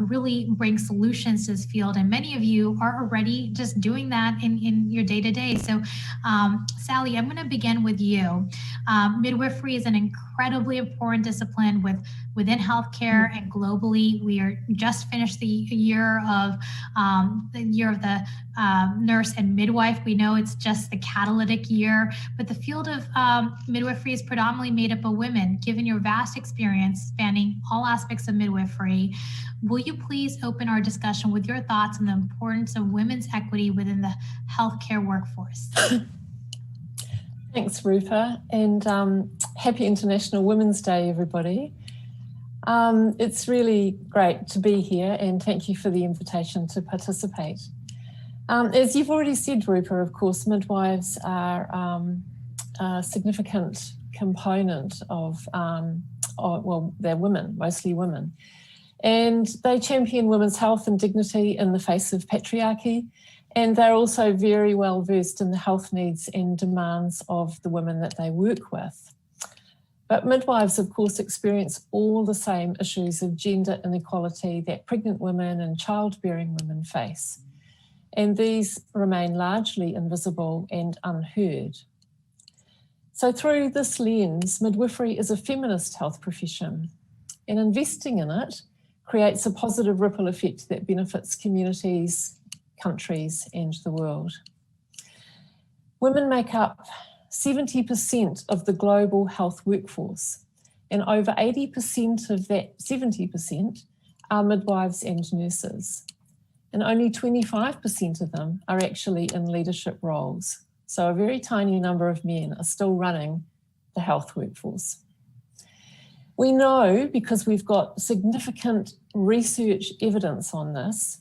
G: really bring solutions to this field. And many of you are already just doing that in your day-to-day. So Sally, I'm gonna begin with you. Midwifery is an incredibly important discipline within healthcare and globally. We are just finished the year of the nurse and midwife. We know it's just the catalytic year, but the field of midwifery is predominantly made up of women. Given your vast experience spanning all aspects of midwifery, will you please open our discussion with your thoughts on the importance of women's equity within the healthcare workforce?
H: Thanks, Rupa, and happy International Women's Day, everybody. It's really great to be here, and thank you for the invitation to participate. As you've already said, Rupa, of course, midwives are a significant component of, well, they're women, mostly women, and they champion women's health and dignity in the face of patriarchy. And they're also very well versed in the health needs and demands of the women that they work with. But midwives, of course, experience all the same issues of gender inequality that pregnant women and childbearing women face. And these remain largely invisible and unheard. So through this lens, midwifery is a feminist health profession, and investing in it creates a positive ripple effect that benefits communities, countries, and the world. Women make up 70% of the global health workforce, and over 80% of that 70% are midwives and nurses. And only 25% of them are actually in leadership roles. So a very tiny number of men are still running the health workforce. We know, because we've got significant research evidence on this,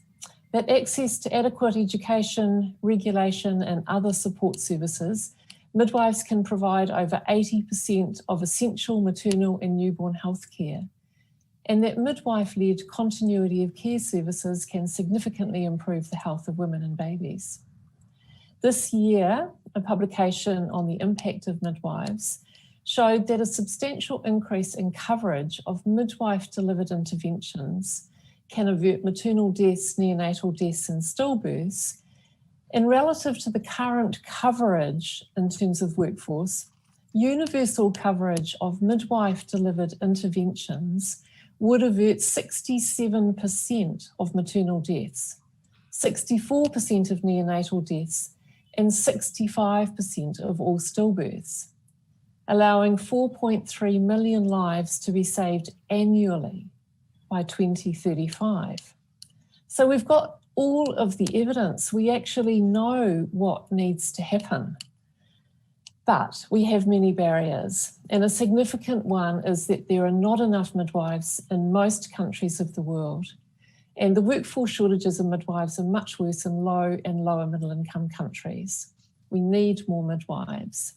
H: that access to adequate education, regulation, and other support services, midwives can provide over 80% of essential maternal and newborn health care, and that midwife-led continuity of care services can significantly improve the health of women and babies. This year, a publication on the impact of midwives showed that a substantial increase in coverage of midwife-delivered interventions can avert maternal deaths, neonatal deaths, and stillbirths. And relative to the current coverage in terms of workforce, universal coverage of midwife-delivered interventions would avert 67% of maternal deaths, 64% of neonatal deaths, and 65% of all stillbirths, allowing 4.3 million lives to be saved annually by 2035. So we've got all of the evidence. We actually know what needs to happen. But we have many barriers, and a significant one is that there are not enough midwives in most countries of the world. And the workforce shortages of midwives are much worse in low and lower middle income countries. We need more midwives.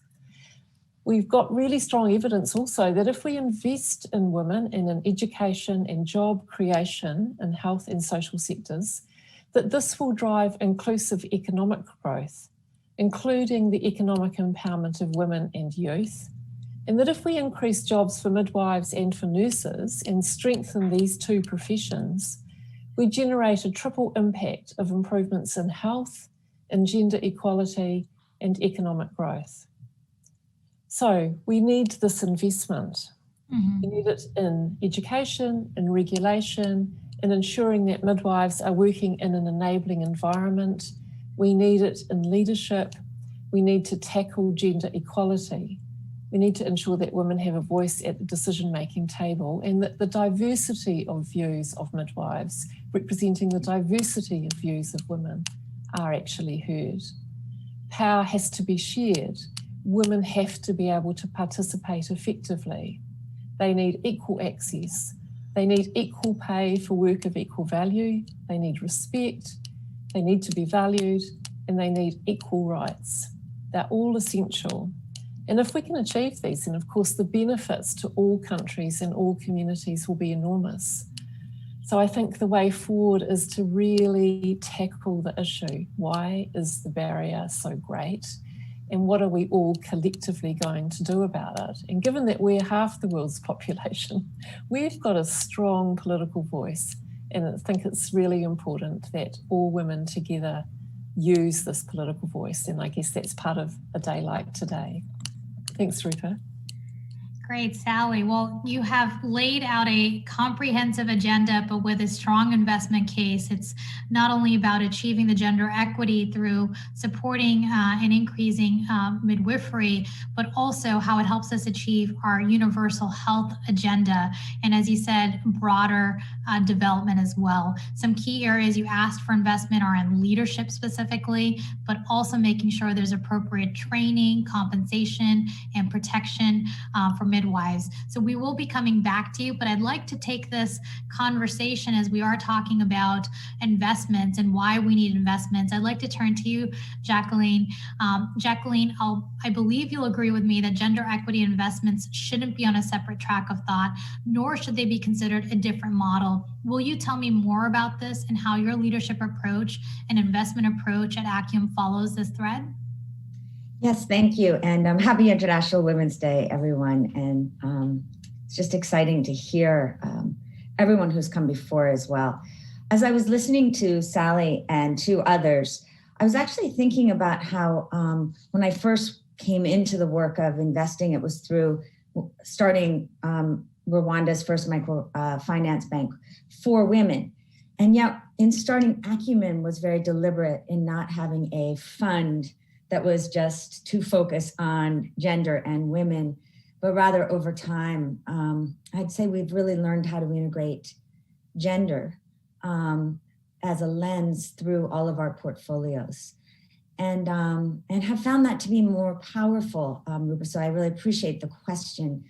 H: We've got really strong evidence also that if we invest in women and in education and job creation in health and social sectors, that this will drive inclusive economic growth, including the economic empowerment of women and youth. And that if we increase jobs for midwives and for nurses and strengthen these two professions, we generate a triple impact of improvements in health, in gender equality, and economic growth. So we need this investment. We need it in education, in regulation, in ensuring that midwives are working in an enabling environment. We need it in leadership. We need to tackle gender equality. We need to ensure that women have a voice at the decision-making table, and that the diversity of views of midwives, representing the diversity of views of women, are actually heard. Power has to be shared. Women have to be able to participate effectively. They need equal access. They need equal pay for work of equal value. They need respect. They need to be valued, and they need equal rights. They're all essential. And if we can achieve these, then of course the benefits to all countries and all communities will be enormous. So I think the way forward is to really tackle the issue. Why is the barrier so great? And what are we all collectively going to do about it? And given that we're half the world's population, we've got a strong political voice. And I think it's really important that all women together use this political voice. And I guess that's part of a day like today. Thanks, Rupa.
G: Great, Sally. Well, you have laid out a comprehensive agenda, but with a strong investment case. It's not only about achieving the gender equity through supporting and increasing midwifery, but also how it helps us achieve our universal health agenda. And as you said, broader development as well. Some key areas you asked for investment are in leadership specifically, but also making sure there's appropriate training, compensation, and protection for midwives. So we will be coming back to you, but I'd like to take this conversation as we are talking about investments and why we need investments. I'd like to turn to you, Jacqueline. Jacqueline, I believe you'll agree with me that gender equity investments shouldn't be on a separate track of thought, nor should they be considered a different model. Will you tell me more about this and how your leadership approach and investment approach at Acuum follows this thread?
I: Yes, thank you. And happy International Women's Day, everyone. And it's just exciting to hear everyone who's come before as well. As I was listening to Sally and to others, I was actually thinking about how when I first came into the work of investing, it was through starting Rwanda's first microfinance bank for women. And yet in starting Acumen was very deliberate in not having a fund that was just to focus on gender and women, but rather over time, I'd say we've really learned how to integrate gender as a lens through all of our portfolios, and have found that to be more powerful, Rupa. So I really appreciate the question,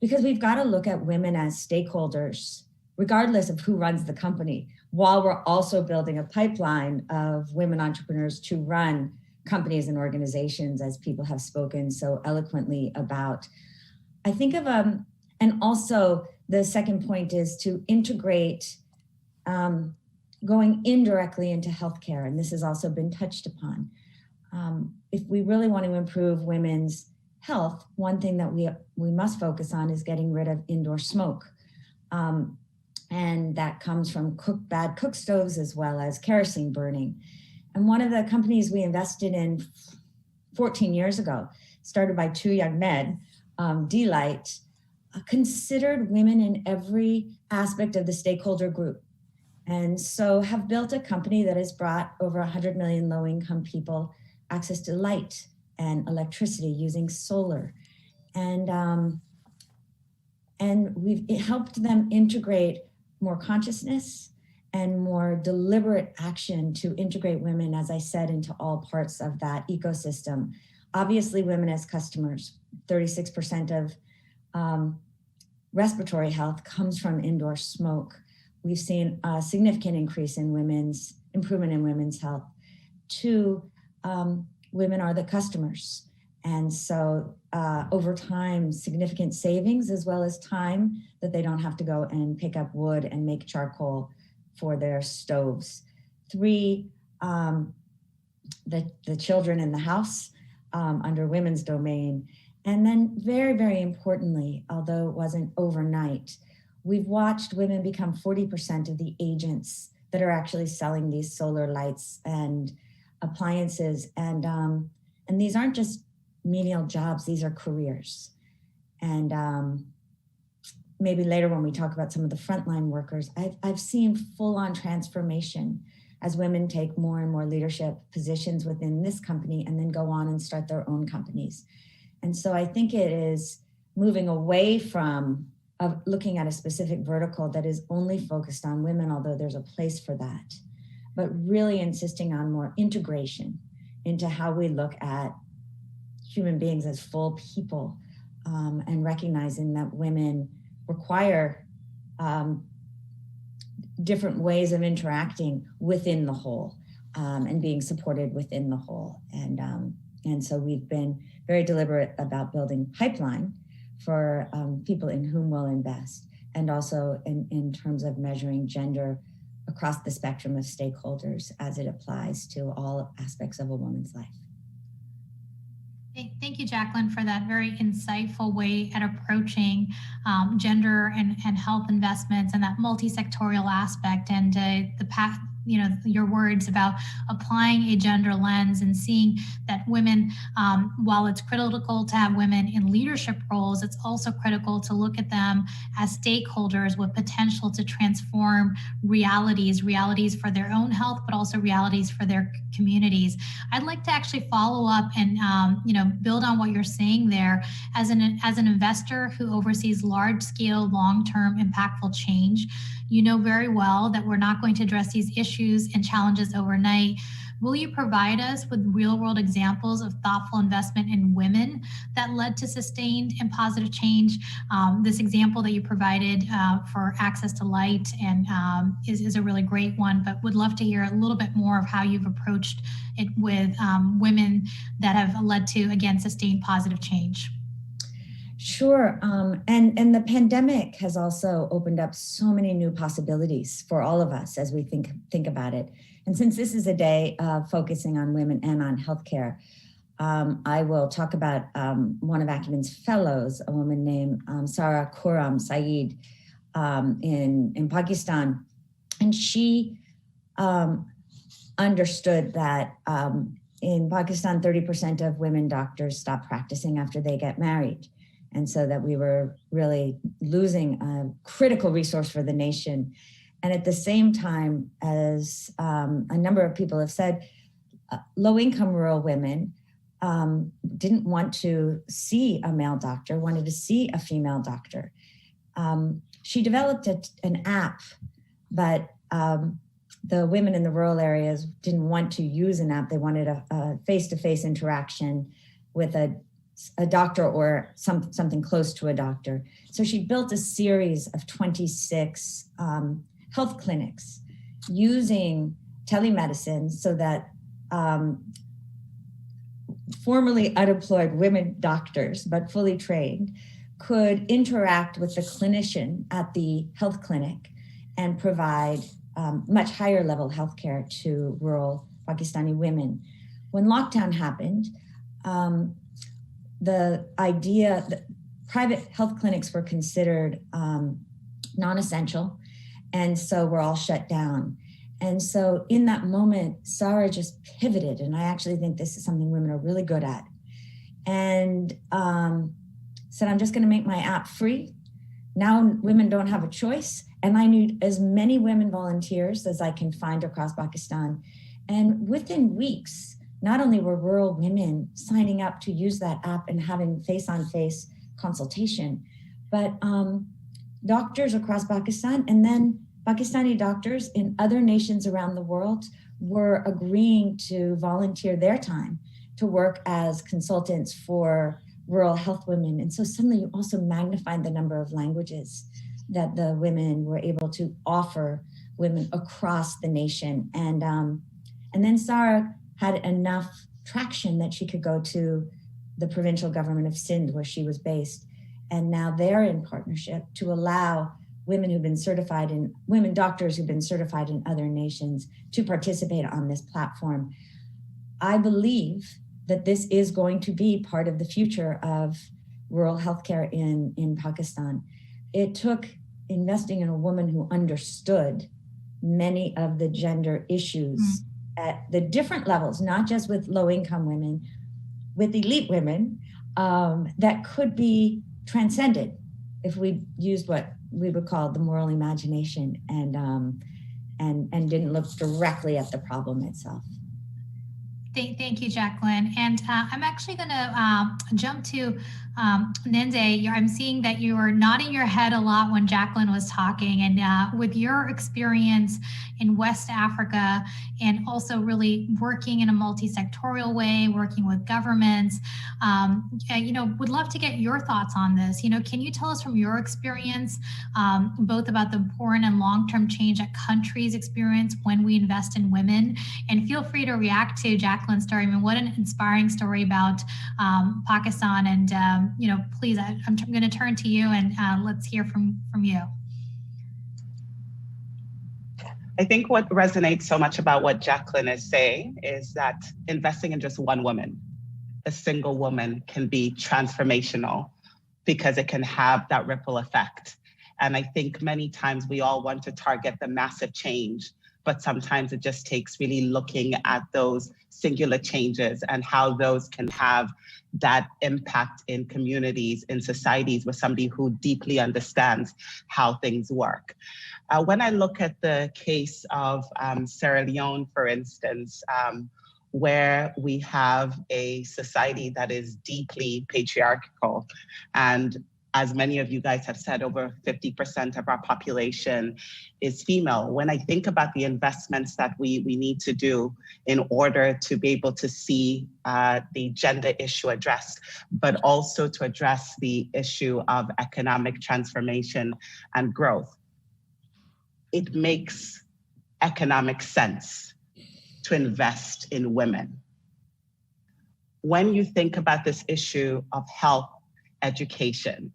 I: because we've got to look at women as stakeholders, regardless of who runs the company, while we're also building a pipeline of women entrepreneurs to run companies and organizations, as people have spoken so eloquently about. I think of, and also the second point is to integrate going indirectly into healthcare, and this has also been touched upon. If we really want to improve women's health, one thing that we must focus on is getting rid of indoor smoke. And that comes from bad cook stoves as well as kerosene burning. And one of the companies we invested in 14 years ago, started by two young men, D-Light, considered women in every aspect of the stakeholder group. And so have built a company that has brought over 100 million low-income people access to light and electricity using solar. And we've helped them integrate more consciousness and more deliberate action to integrate women, as I said, into all parts of that ecosystem. Obviously, women as customers, 36% of respiratory health comes from indoor smoke. We've seen a significant increase in improvement in women's health. Two, women are the customers. And so over time, significant savings, as well as time that they don't have to go and pick up wood and make charcoal for their stoves. Three, the children in the house under women's domain. And then very, very importantly, although it wasn't overnight, we've watched women become 40% of the agents that are actually selling these solar lights and appliances. And these aren't just menial jobs, these are careers. And maybe later when we talk about some of the frontline workers, I've seen full-on transformation as women take more and more leadership positions within this company and then go on and start their own companies. And so I think it is moving away from looking at a specific vertical that is only focused on women, although there's a place for that, but really insisting on more integration into how we look at human beings as full people, and recognizing that women require different ways of interacting within the whole, and being supported within the whole. And so we've been very deliberate about building pipeline for people in whom we'll invest, and also in terms of measuring gender across the spectrum of stakeholders as it applies to all aspects of a woman's life.
G: Thank you, Jacqueline, for that very insightful way at approaching gender and health investments and that multi-sectorial aspect, and the path, your words about applying a gender lens and seeing that women, while it's critical to have women in leadership roles, it's also critical to look at them as stakeholders with potential to transform realities for their own health, but also realities for their communities. I'd like to actually follow up and build on what you're saying there. As an investor who oversees large-scale, long-term, impactful change, you know very well that we're not going to address these issues and challenges overnight. Will you provide us with real-world examples of thoughtful investment in women that led to sustained and positive change? This example that you provided for access to light and is a really great one, but would love to hear a little bit more of how you've approached it with women that have led to, again, sustained positive change.
I: Sure, and the pandemic has also opened up so many new possibilities for all of us as we think about it. And since this is a day focusing on women and on healthcare, I will talk about one of Acumen's fellows, a woman named Sara Khurram Saeed in Pakistan. And she understood that in Pakistan, 30% of women doctors stop practicing after they get married. And so that we were really losing a critical resource for the nation. And at the same time, as a number of people have said, low-income rural women didn't want to see a male doctor, wanted to see a female doctor. She developed an app, but the women in the rural areas didn't want to use an app. They wanted a face-to-face interaction with a doctor or something close to a doctor. So she built a series of 26 health clinics using telemedicine so that formerly unemployed women doctors, but fully trained, could interact with the clinician at the health clinic and provide much higher level healthcare to rural Pakistani women. When lockdown happened, the idea that private health clinics were considered non-essential, and so we're all shut down. And so in that moment, Sara just pivoted, and I actually think this is something women are really good at, and said, I'm just gonna make my app free. Now women don't have a choice, and I need as many women volunteers as I can find across Pakistan. And within weeks, not only were rural women signing up to use that app and having face-on-face consultation, but doctors across Pakistan and then Pakistani doctors in other nations around the world were agreeing to volunteer their time to work as consultants for rural health women. And so suddenly you also magnified the number of languages that the women were able to offer women across the nation. And then Sara had enough traction that she could go to the provincial government of Sindh, where she was based. And now they're in partnership to allow women women doctors who've been certified in other nations to participate on this platform. I believe that this is going to be part of the future of rural healthcare in Pakistan. It took investing in a woman who understood many of the gender issues at the different levels, not just with low-income women, with elite women, that could be transcended if we used what we would call the moral imagination and didn't look directly at the problem itself.
G: Thank you, Jacqueline. And I'm actually going to jump to Nende. I'm seeing that you were nodding your head a lot when Jacqueline was talking. And with your experience in West Africa and also really working in a multi-sectorial way, working with governments, would love to get your thoughts on this. Can you tell us from your experience, both about the important and long-term change that countries experience when we invest in women? And feel free to react to Jacqueline's story. I mean, what an inspiring story about Pakistan. And, please, I'm going to turn to you and let's hear from you.
J: I think what resonates so much about what Jacqueline is saying is that investing in just one woman, a single woman, can be transformational because it can have that ripple effect. And I think many times we all want to target the massive change, but sometimes it just takes really looking at those singular changes and how those can have that impact in communities, in societies with somebody who deeply understands how things work. When I look at the case of Sierra Leone, for instance, where we have a society that is deeply patriarchal, and as many of you guys have said, over 50% of our population is female. When I think about the investments that we need to do in order to be able to see the gender issue addressed, but also to address the issue of economic transformation and growth, it makes economic sense to invest in women. When you think about this issue of health, education,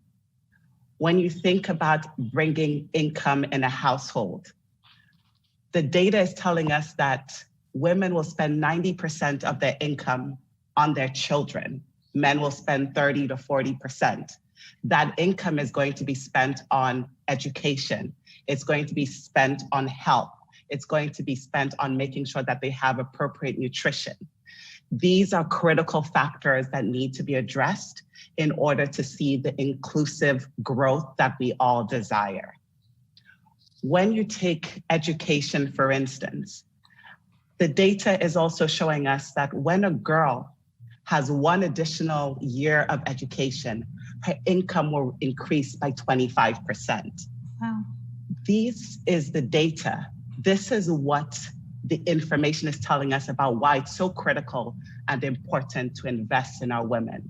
J: when you think about bringing income in a household, the data is telling us that women will spend 90% of their income on their children. Men will spend 30 to 40%. That income is going to be spent on education. It's going to be spent on health. It's going to be spent on making sure that they have appropriate nutrition. These are critical factors that need to be addressed in order to see the inclusive growth that we all desire. When you take education, for instance, the data is also showing us that when a girl has one additional year of education, her income will increase by 25%.
G: Wow.
J: This is the data. This is what the information is telling us about why it's so critical and important to invest in our women.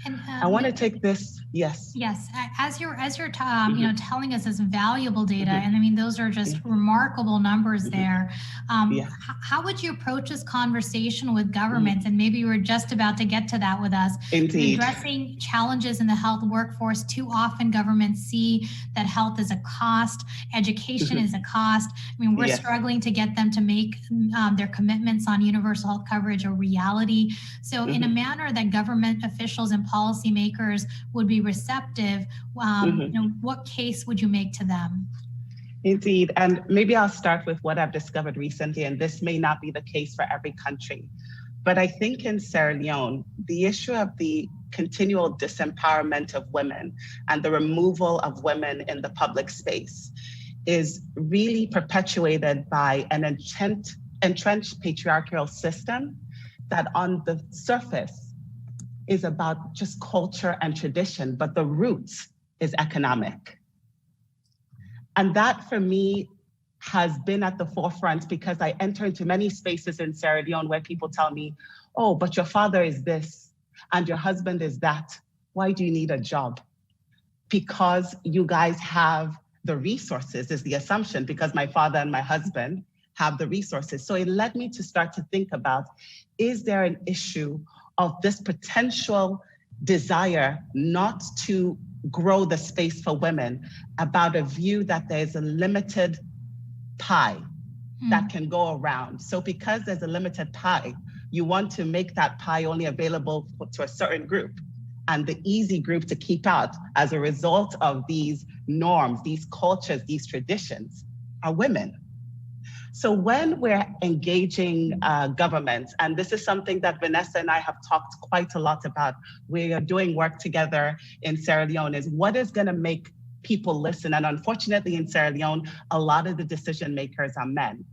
G: And,
J: I want to take this, yes.
G: Yes, as you're telling us this valuable data, and I mean, those are just remarkable numbers there. How would you approach this conversation with governments? And maybe you were just about to get to that with us.
J: Indeed.
G: Addressing challenges in the health workforce. Too often governments see that health is a cost, education is a cost. I mean, we're struggling to get them to make their commitments on universal health coverage a reality. So in a manner that government officials and policymakers would be receptive, what case would you make to them?
J: Indeed, and maybe I'll start with what I've discovered recently, and this may not be the case for every country, but I think in Sierra Leone, the issue of the continual disempowerment of women and the removal of women in the public space is really perpetuated by an entrenched patriarchal system that on the surface is about just culture and tradition, but the roots is economic. And that for me has been at the forefront because I enter into many spaces in Sierra Leone where people tell me, oh, but your father is this and your husband is that. Why do you need a job? Because you guys have the resources is the assumption, because my father and my husband have the resources. So it led me to start to think about, is there an issue of this potential desire not to grow the space for women, about a view that there's a limited pie that can go around. So because there's a limited pie, you want to make that pie only available to a certain group, and the easy group to keep out as a result of these norms, these cultures, these traditions are women. So when we're engaging governments, and this is something that Vanessa and I have talked quite a lot about, we are doing work together in Sierra Leone, is what is going to make people listen. And unfortunately in Sierra Leone, a lot of the decision makers are men.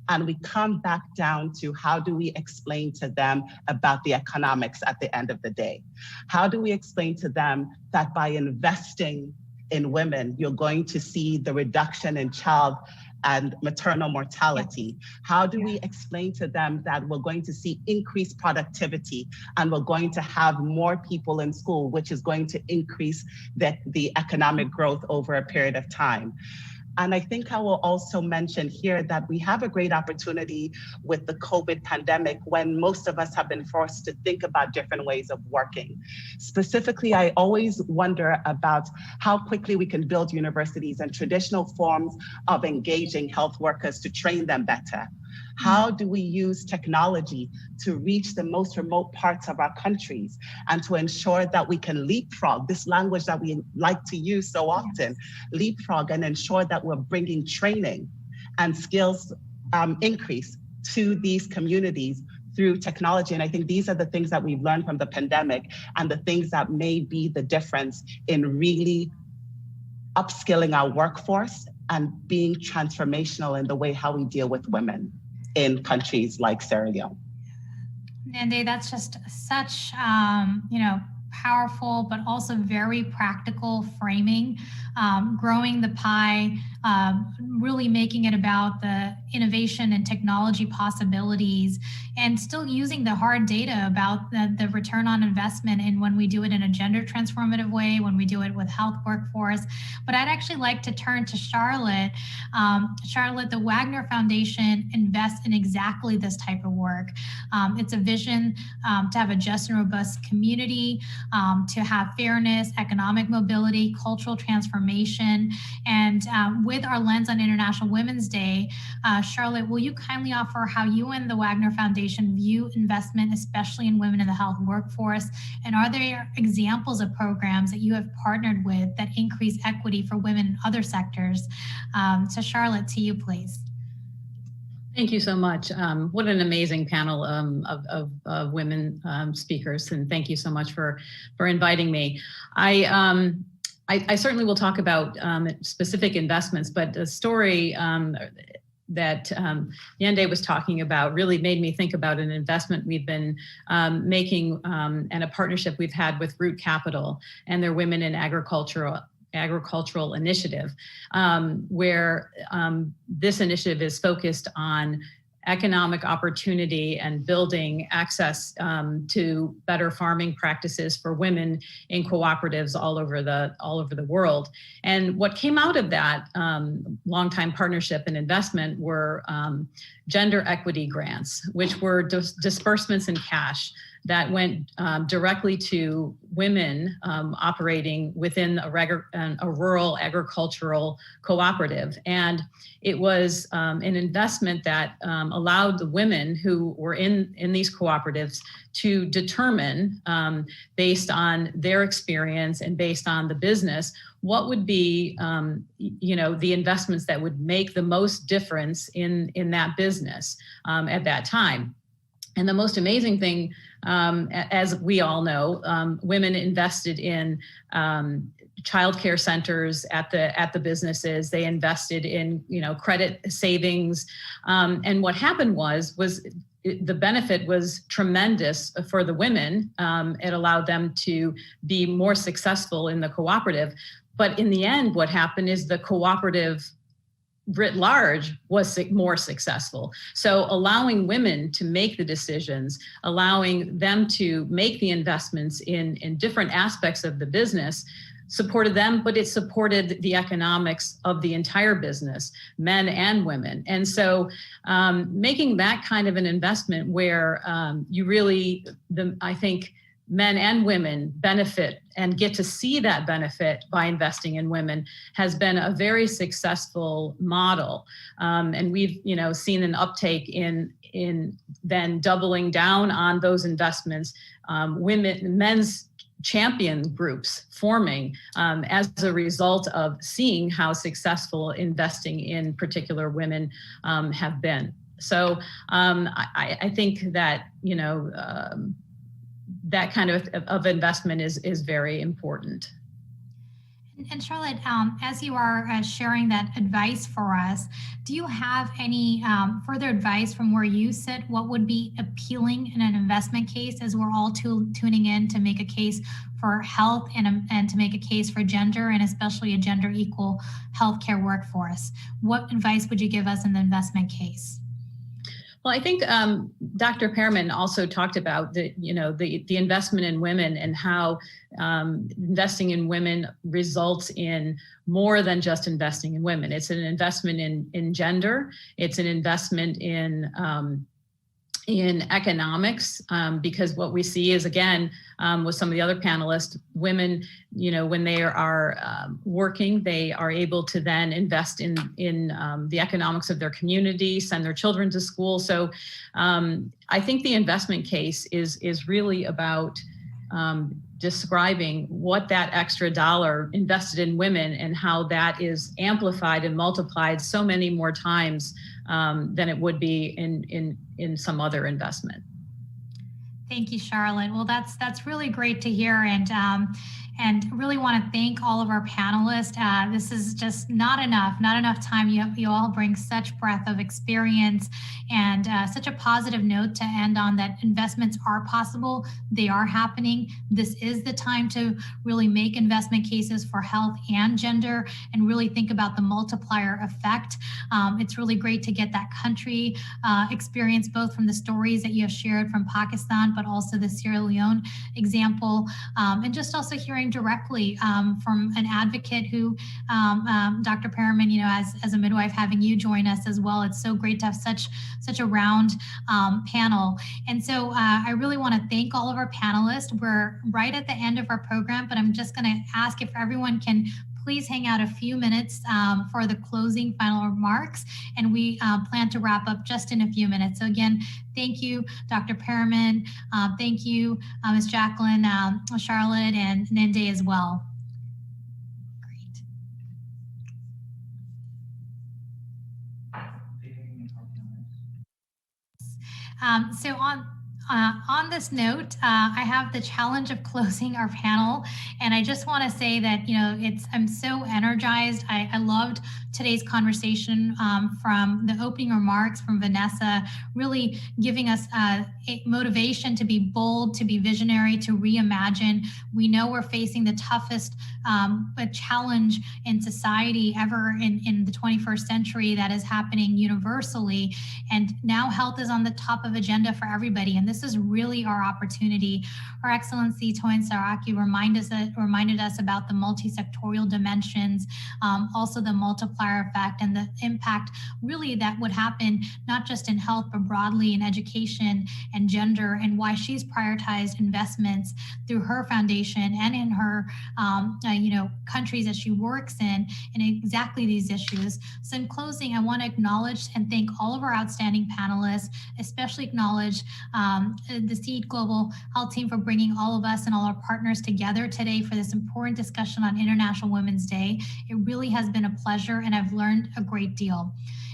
J: And we come back down to how do we explain to them about the economics at the end of the day? How do we explain to them that by investing in women, you're going to see the reduction in child and maternal mortality? How do we explain to them that we're going to see increased productivity and we're going to have more people in school, which is going to increase the economic growth over a period of time? And I think I will also mention here that we have a great opportunity with the COVID pandemic when most of us have been forced to think about different ways of working. Specifically, I always wonder about how quickly we can build universities and traditional forms of engaging health workers to train them better. How do we use technology to reach the most remote parts of our countries and to ensure that we can leapfrog, this language that we like to use so often, leapfrog and ensure that we're bringing training and skills increase to these communities through technology? And I think these are the things that we've learned from the pandemic and the things that may be the difference in really upskilling our workforce and being transformational in the way how we deal with women in countries like Sierra Leone.
G: Nande, that's just such, powerful, but also very practical framing, growing the pie, really making it about the innovation and technology possibilities, and still using the hard data about the return on investment, and when we do it in a gender transformative way, when we do it with health workforce. But I'd actually like to turn to Charlotte. Charlotte, the Wagner Foundation invests in exactly this type of work. It's a vision to have a just and robust community, to have fairness, economic mobility, cultural transformation. And with our lens on International Women's Day, Charlotte, will you kindly offer how you and the Wagner Foundation view investment, especially in women in the health workforce? And are there examples of programs that you have partnered with that increase equity for women in other sectors? So Charlotte, to you, please.
K: Thank you so much. What an amazing panel of women speakers, and thank you so much for inviting me. I certainly will talk about specific investments, but the story that Yende was talking about really made me think about an investment we've been making and a partnership we've had with Root Capital and their Women in Agricultural Initiative, where this initiative is focused on economic opportunity and building access to better farming practices for women in cooperatives all over the world. And what came out of that longtime partnership and investment were gender equity grants, which were disbursements in cash that went directly to women operating within a rural agricultural cooperative. And it was an investment that allowed the women who were in these cooperatives to determine, based on their experience and based on the business, what would be the investments that would make the most difference in that business at that time. And the most amazing thing, as we all know, women invested in childcare centers at the businesses. They invested in credit savings, and what happened was the benefit was tremendous for the women. It allowed them to be more successful in the cooperative. But in the end, what happened is the cooperative writ large was more successful. So allowing women to make the decisions, allowing them to make the investments in different aspects of the business supported them, but it supported the economics of the entire business, men and women. And so making that kind of an investment where I think men and women benefit and get to see that benefit by investing in women has been a very successful model. And we've seen an uptake in then doubling down on those investments, men's champion groups forming as a result of seeing how successful investing in particular women have been. So I think that, that kind of investment is very important.
G: And Charlotte, as you are sharing that advice for us, do you have any further advice from where you sit? What would be appealing in an investment case as we're all tuning in to make a case for health and to make a case for gender and especially a gender equal healthcare workforce? What advice would you give us in the investment case?
K: Well, I think Dr. Pearman also talked about the investment in women and how investing in women results in more than just investing in women. It's an investment in gender. It's an investment in economics, because what we see is, again, with some of the other panelists, women, when they are working, they are able to then invest in the economics of their community, send their children to school. So I think the investment case is really about describing what that extra dollar invested in women and how that is amplified and multiplied so many more times than it would be in some other investment.
G: Thank you, Charlotte. Well, that's really great to hear, and really want to thank all of our panelists. This is just not enough time. You all bring such breadth of experience and such a positive note to end on, that investments are possible. They are happening. This is the time to really make investment cases for health and gender and really think about the multiplier effect. It's really great to get that country experience, both from the stories that you have shared from Pakistan, but also the Sierra Leone example, and just also hearing directly from an advocate who, Dr. Pearman, as a midwife, having you join us as well. It's so great to have such a round panel. And so I really want to thank all of our panelists. We're right at the end of our program, but I'm just going to ask if everyone can please hang out a few minutes for the closing final remarks, and we plan to wrap up just in a few minutes. So again, thank you, Dr. Pearman. Thank you, Ms. Jacqueline, Charlotte, and Ninde as well. Great. So on this note, I have the challenge of closing our panel, and I just want to say that I'm so energized. I loved today's conversation from the opening remarks from Vanessa, really giving us a motivation to be bold, to be visionary, to reimagine. We know we're facing the toughest challenge in society ever in the 21st century that is happening universally, and now health is on the top of agenda for everybody, and this is really our opportunity. Her Excellency Toyin Saraki reminded us about the multi-sectorial dimensions, also the multiplier effect and the impact really that would happen not just in health, but broadly in education and gender, and why she's prioritized investments through her foundation and in her countries that she works in exactly these issues. So in closing, I want to acknowledge and thank all of our outstanding panelists, especially acknowledge the SEED Global Health team for bringing all of us and all our partners together today for this important discussion on International Women's Day. It really has been a pleasure, and I've learned a great deal.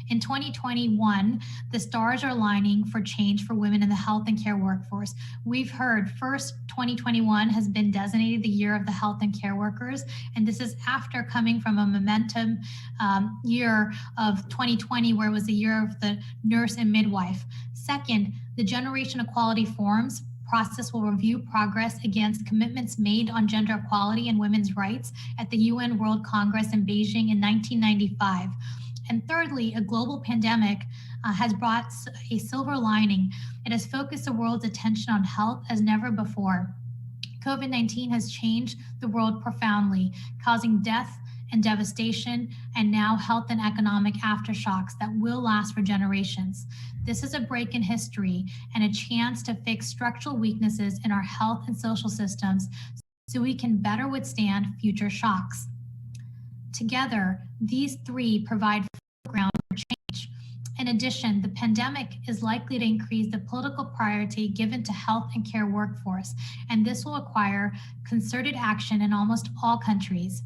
G: In 2021, the stars are aligning for change for women in the health and care workforce. We've heard first, 2021 has been designated the year of the health and care workers, and this is after coming from a momentum year of 2020, where it was the year of the nurse and midwife. Second, the Generation Equality Forums process will review progress against commitments made on gender equality and women's rights at the UN World Congress in Beijing in 1995. And thirdly, a global pandemic has brought a silver lining. It has focused the world's attention on health as never before. COVID-19 has changed the world profoundly, causing death and devastation, and now health and economic aftershocks that will last for generations. This is a break in history and a chance to fix structural weaknesses in our health and social systems so we can better withstand future shocks. Together, these three provide ground for change. In addition, the pandemic is likely to increase the political priority given to health and care workforce, and this will require concerted action in almost all countries.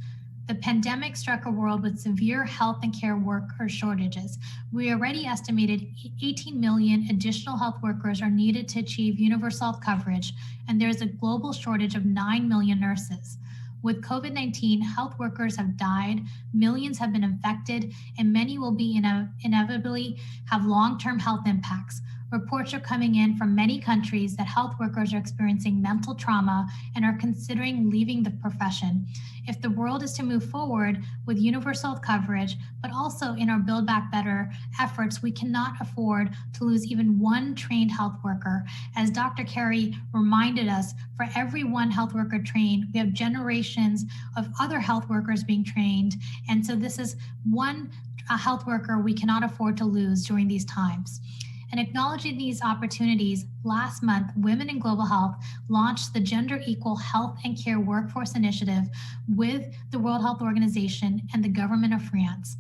G: The pandemic struck a world with severe health and care worker shortages. We already estimated 18 million additional health workers are needed to achieve universal health coverage, and there's a global shortage of 9 million nurses. With COVID-19, health workers have died, millions have been infected, and many will be inevitably have long-term health impacts. Reports are coming in from many countries that health workers are experiencing mental trauma and are considering leaving the profession. If the world is to move forward with universal coverage, but also in our Build Back Better efforts, we cannot afford to lose even one trained health worker. As Dr. Carey reminded us, for every one health worker trained, we have generations of other health workers being trained. And so this is one health worker we cannot afford to lose during these times. And acknowledging these opportunities, last month, Women in Global Health launched the Gender Equal Health and Care Workforce Initiative with the World Health Organization and the government of France.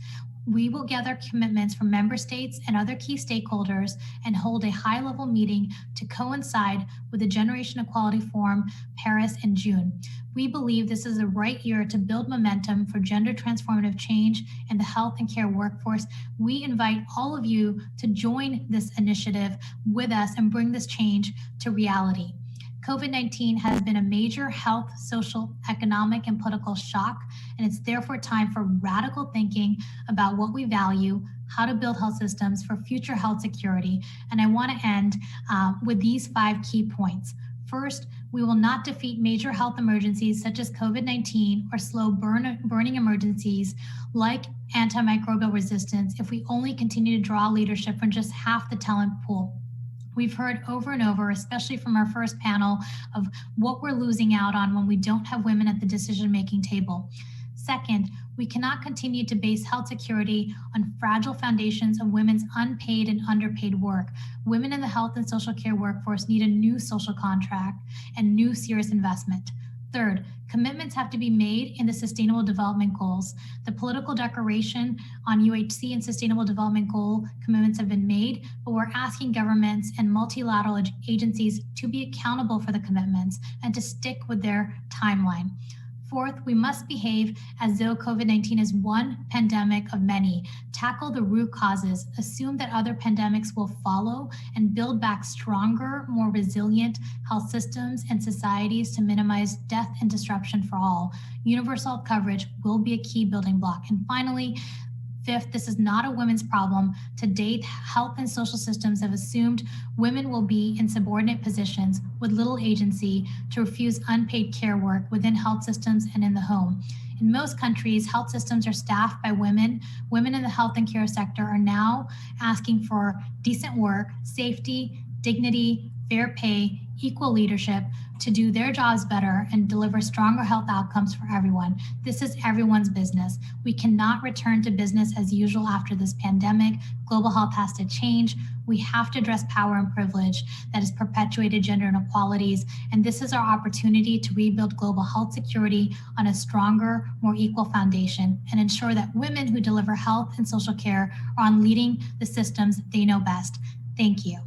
G: We will gather commitments from member states and other key stakeholders and hold a high-level meeting to coincide with the Generation Equality Forum Paris in June. We believe this is the right year to build momentum for gender transformative change in the health and care workforce. We invite all of you to join this initiative with us and bring this change to reality. COVID-19 has been a major health, social, economic, and political shock, and it's therefore time for radical thinking about what we value, how to build health systems for future health security. And I want to end with these 5 key points. First, we will not defeat major health emergencies such as COVID-19 or slow burning emergencies like antimicrobial resistance if we only continue to draw leadership from just half the talent pool. We've heard over and over, especially from our first panel, of what we're losing out on when we don't have women at the decision-making table. Second, we cannot continue to base health security on fragile foundations of women's unpaid and underpaid work. Women in the health and social care workforce need a new social contract and new serious investment. Third, commitments have to be made in the Sustainable Development Goals. The political declaration on UHC and Sustainable Development Goal commitments have been made, but we're asking governments and multilateral agencies to be accountable for the commitments and to stick with their timeline. Fourth, we must behave as though COVID-19 is one pandemic of many. Tackle the root causes, assume that other pandemics will follow, and build back stronger, more resilient health systems and societies to minimize death and disruption for all. Universal coverage will be a key building block. And finally, fifth, this is not a women's problem. To date, health and social systems have assumed women will be in subordinate positions with little agency to refuse unpaid care work within health systems and in the home. In most countries, health systems are staffed by women. Women in the health and care sector are now asking for decent work, safety, dignity, fair pay, equal leadership to do their jobs better and deliver stronger health outcomes for everyone. This is everyone's business. We cannot return to business as usual after this pandemic. Global health has to change. We have to address power and privilege that has perpetuated gender inequalities. And this is our opportunity to rebuild global health security on a stronger, more equal foundation and ensure that women who deliver health and social care are on leading the systems they know best. Thank you.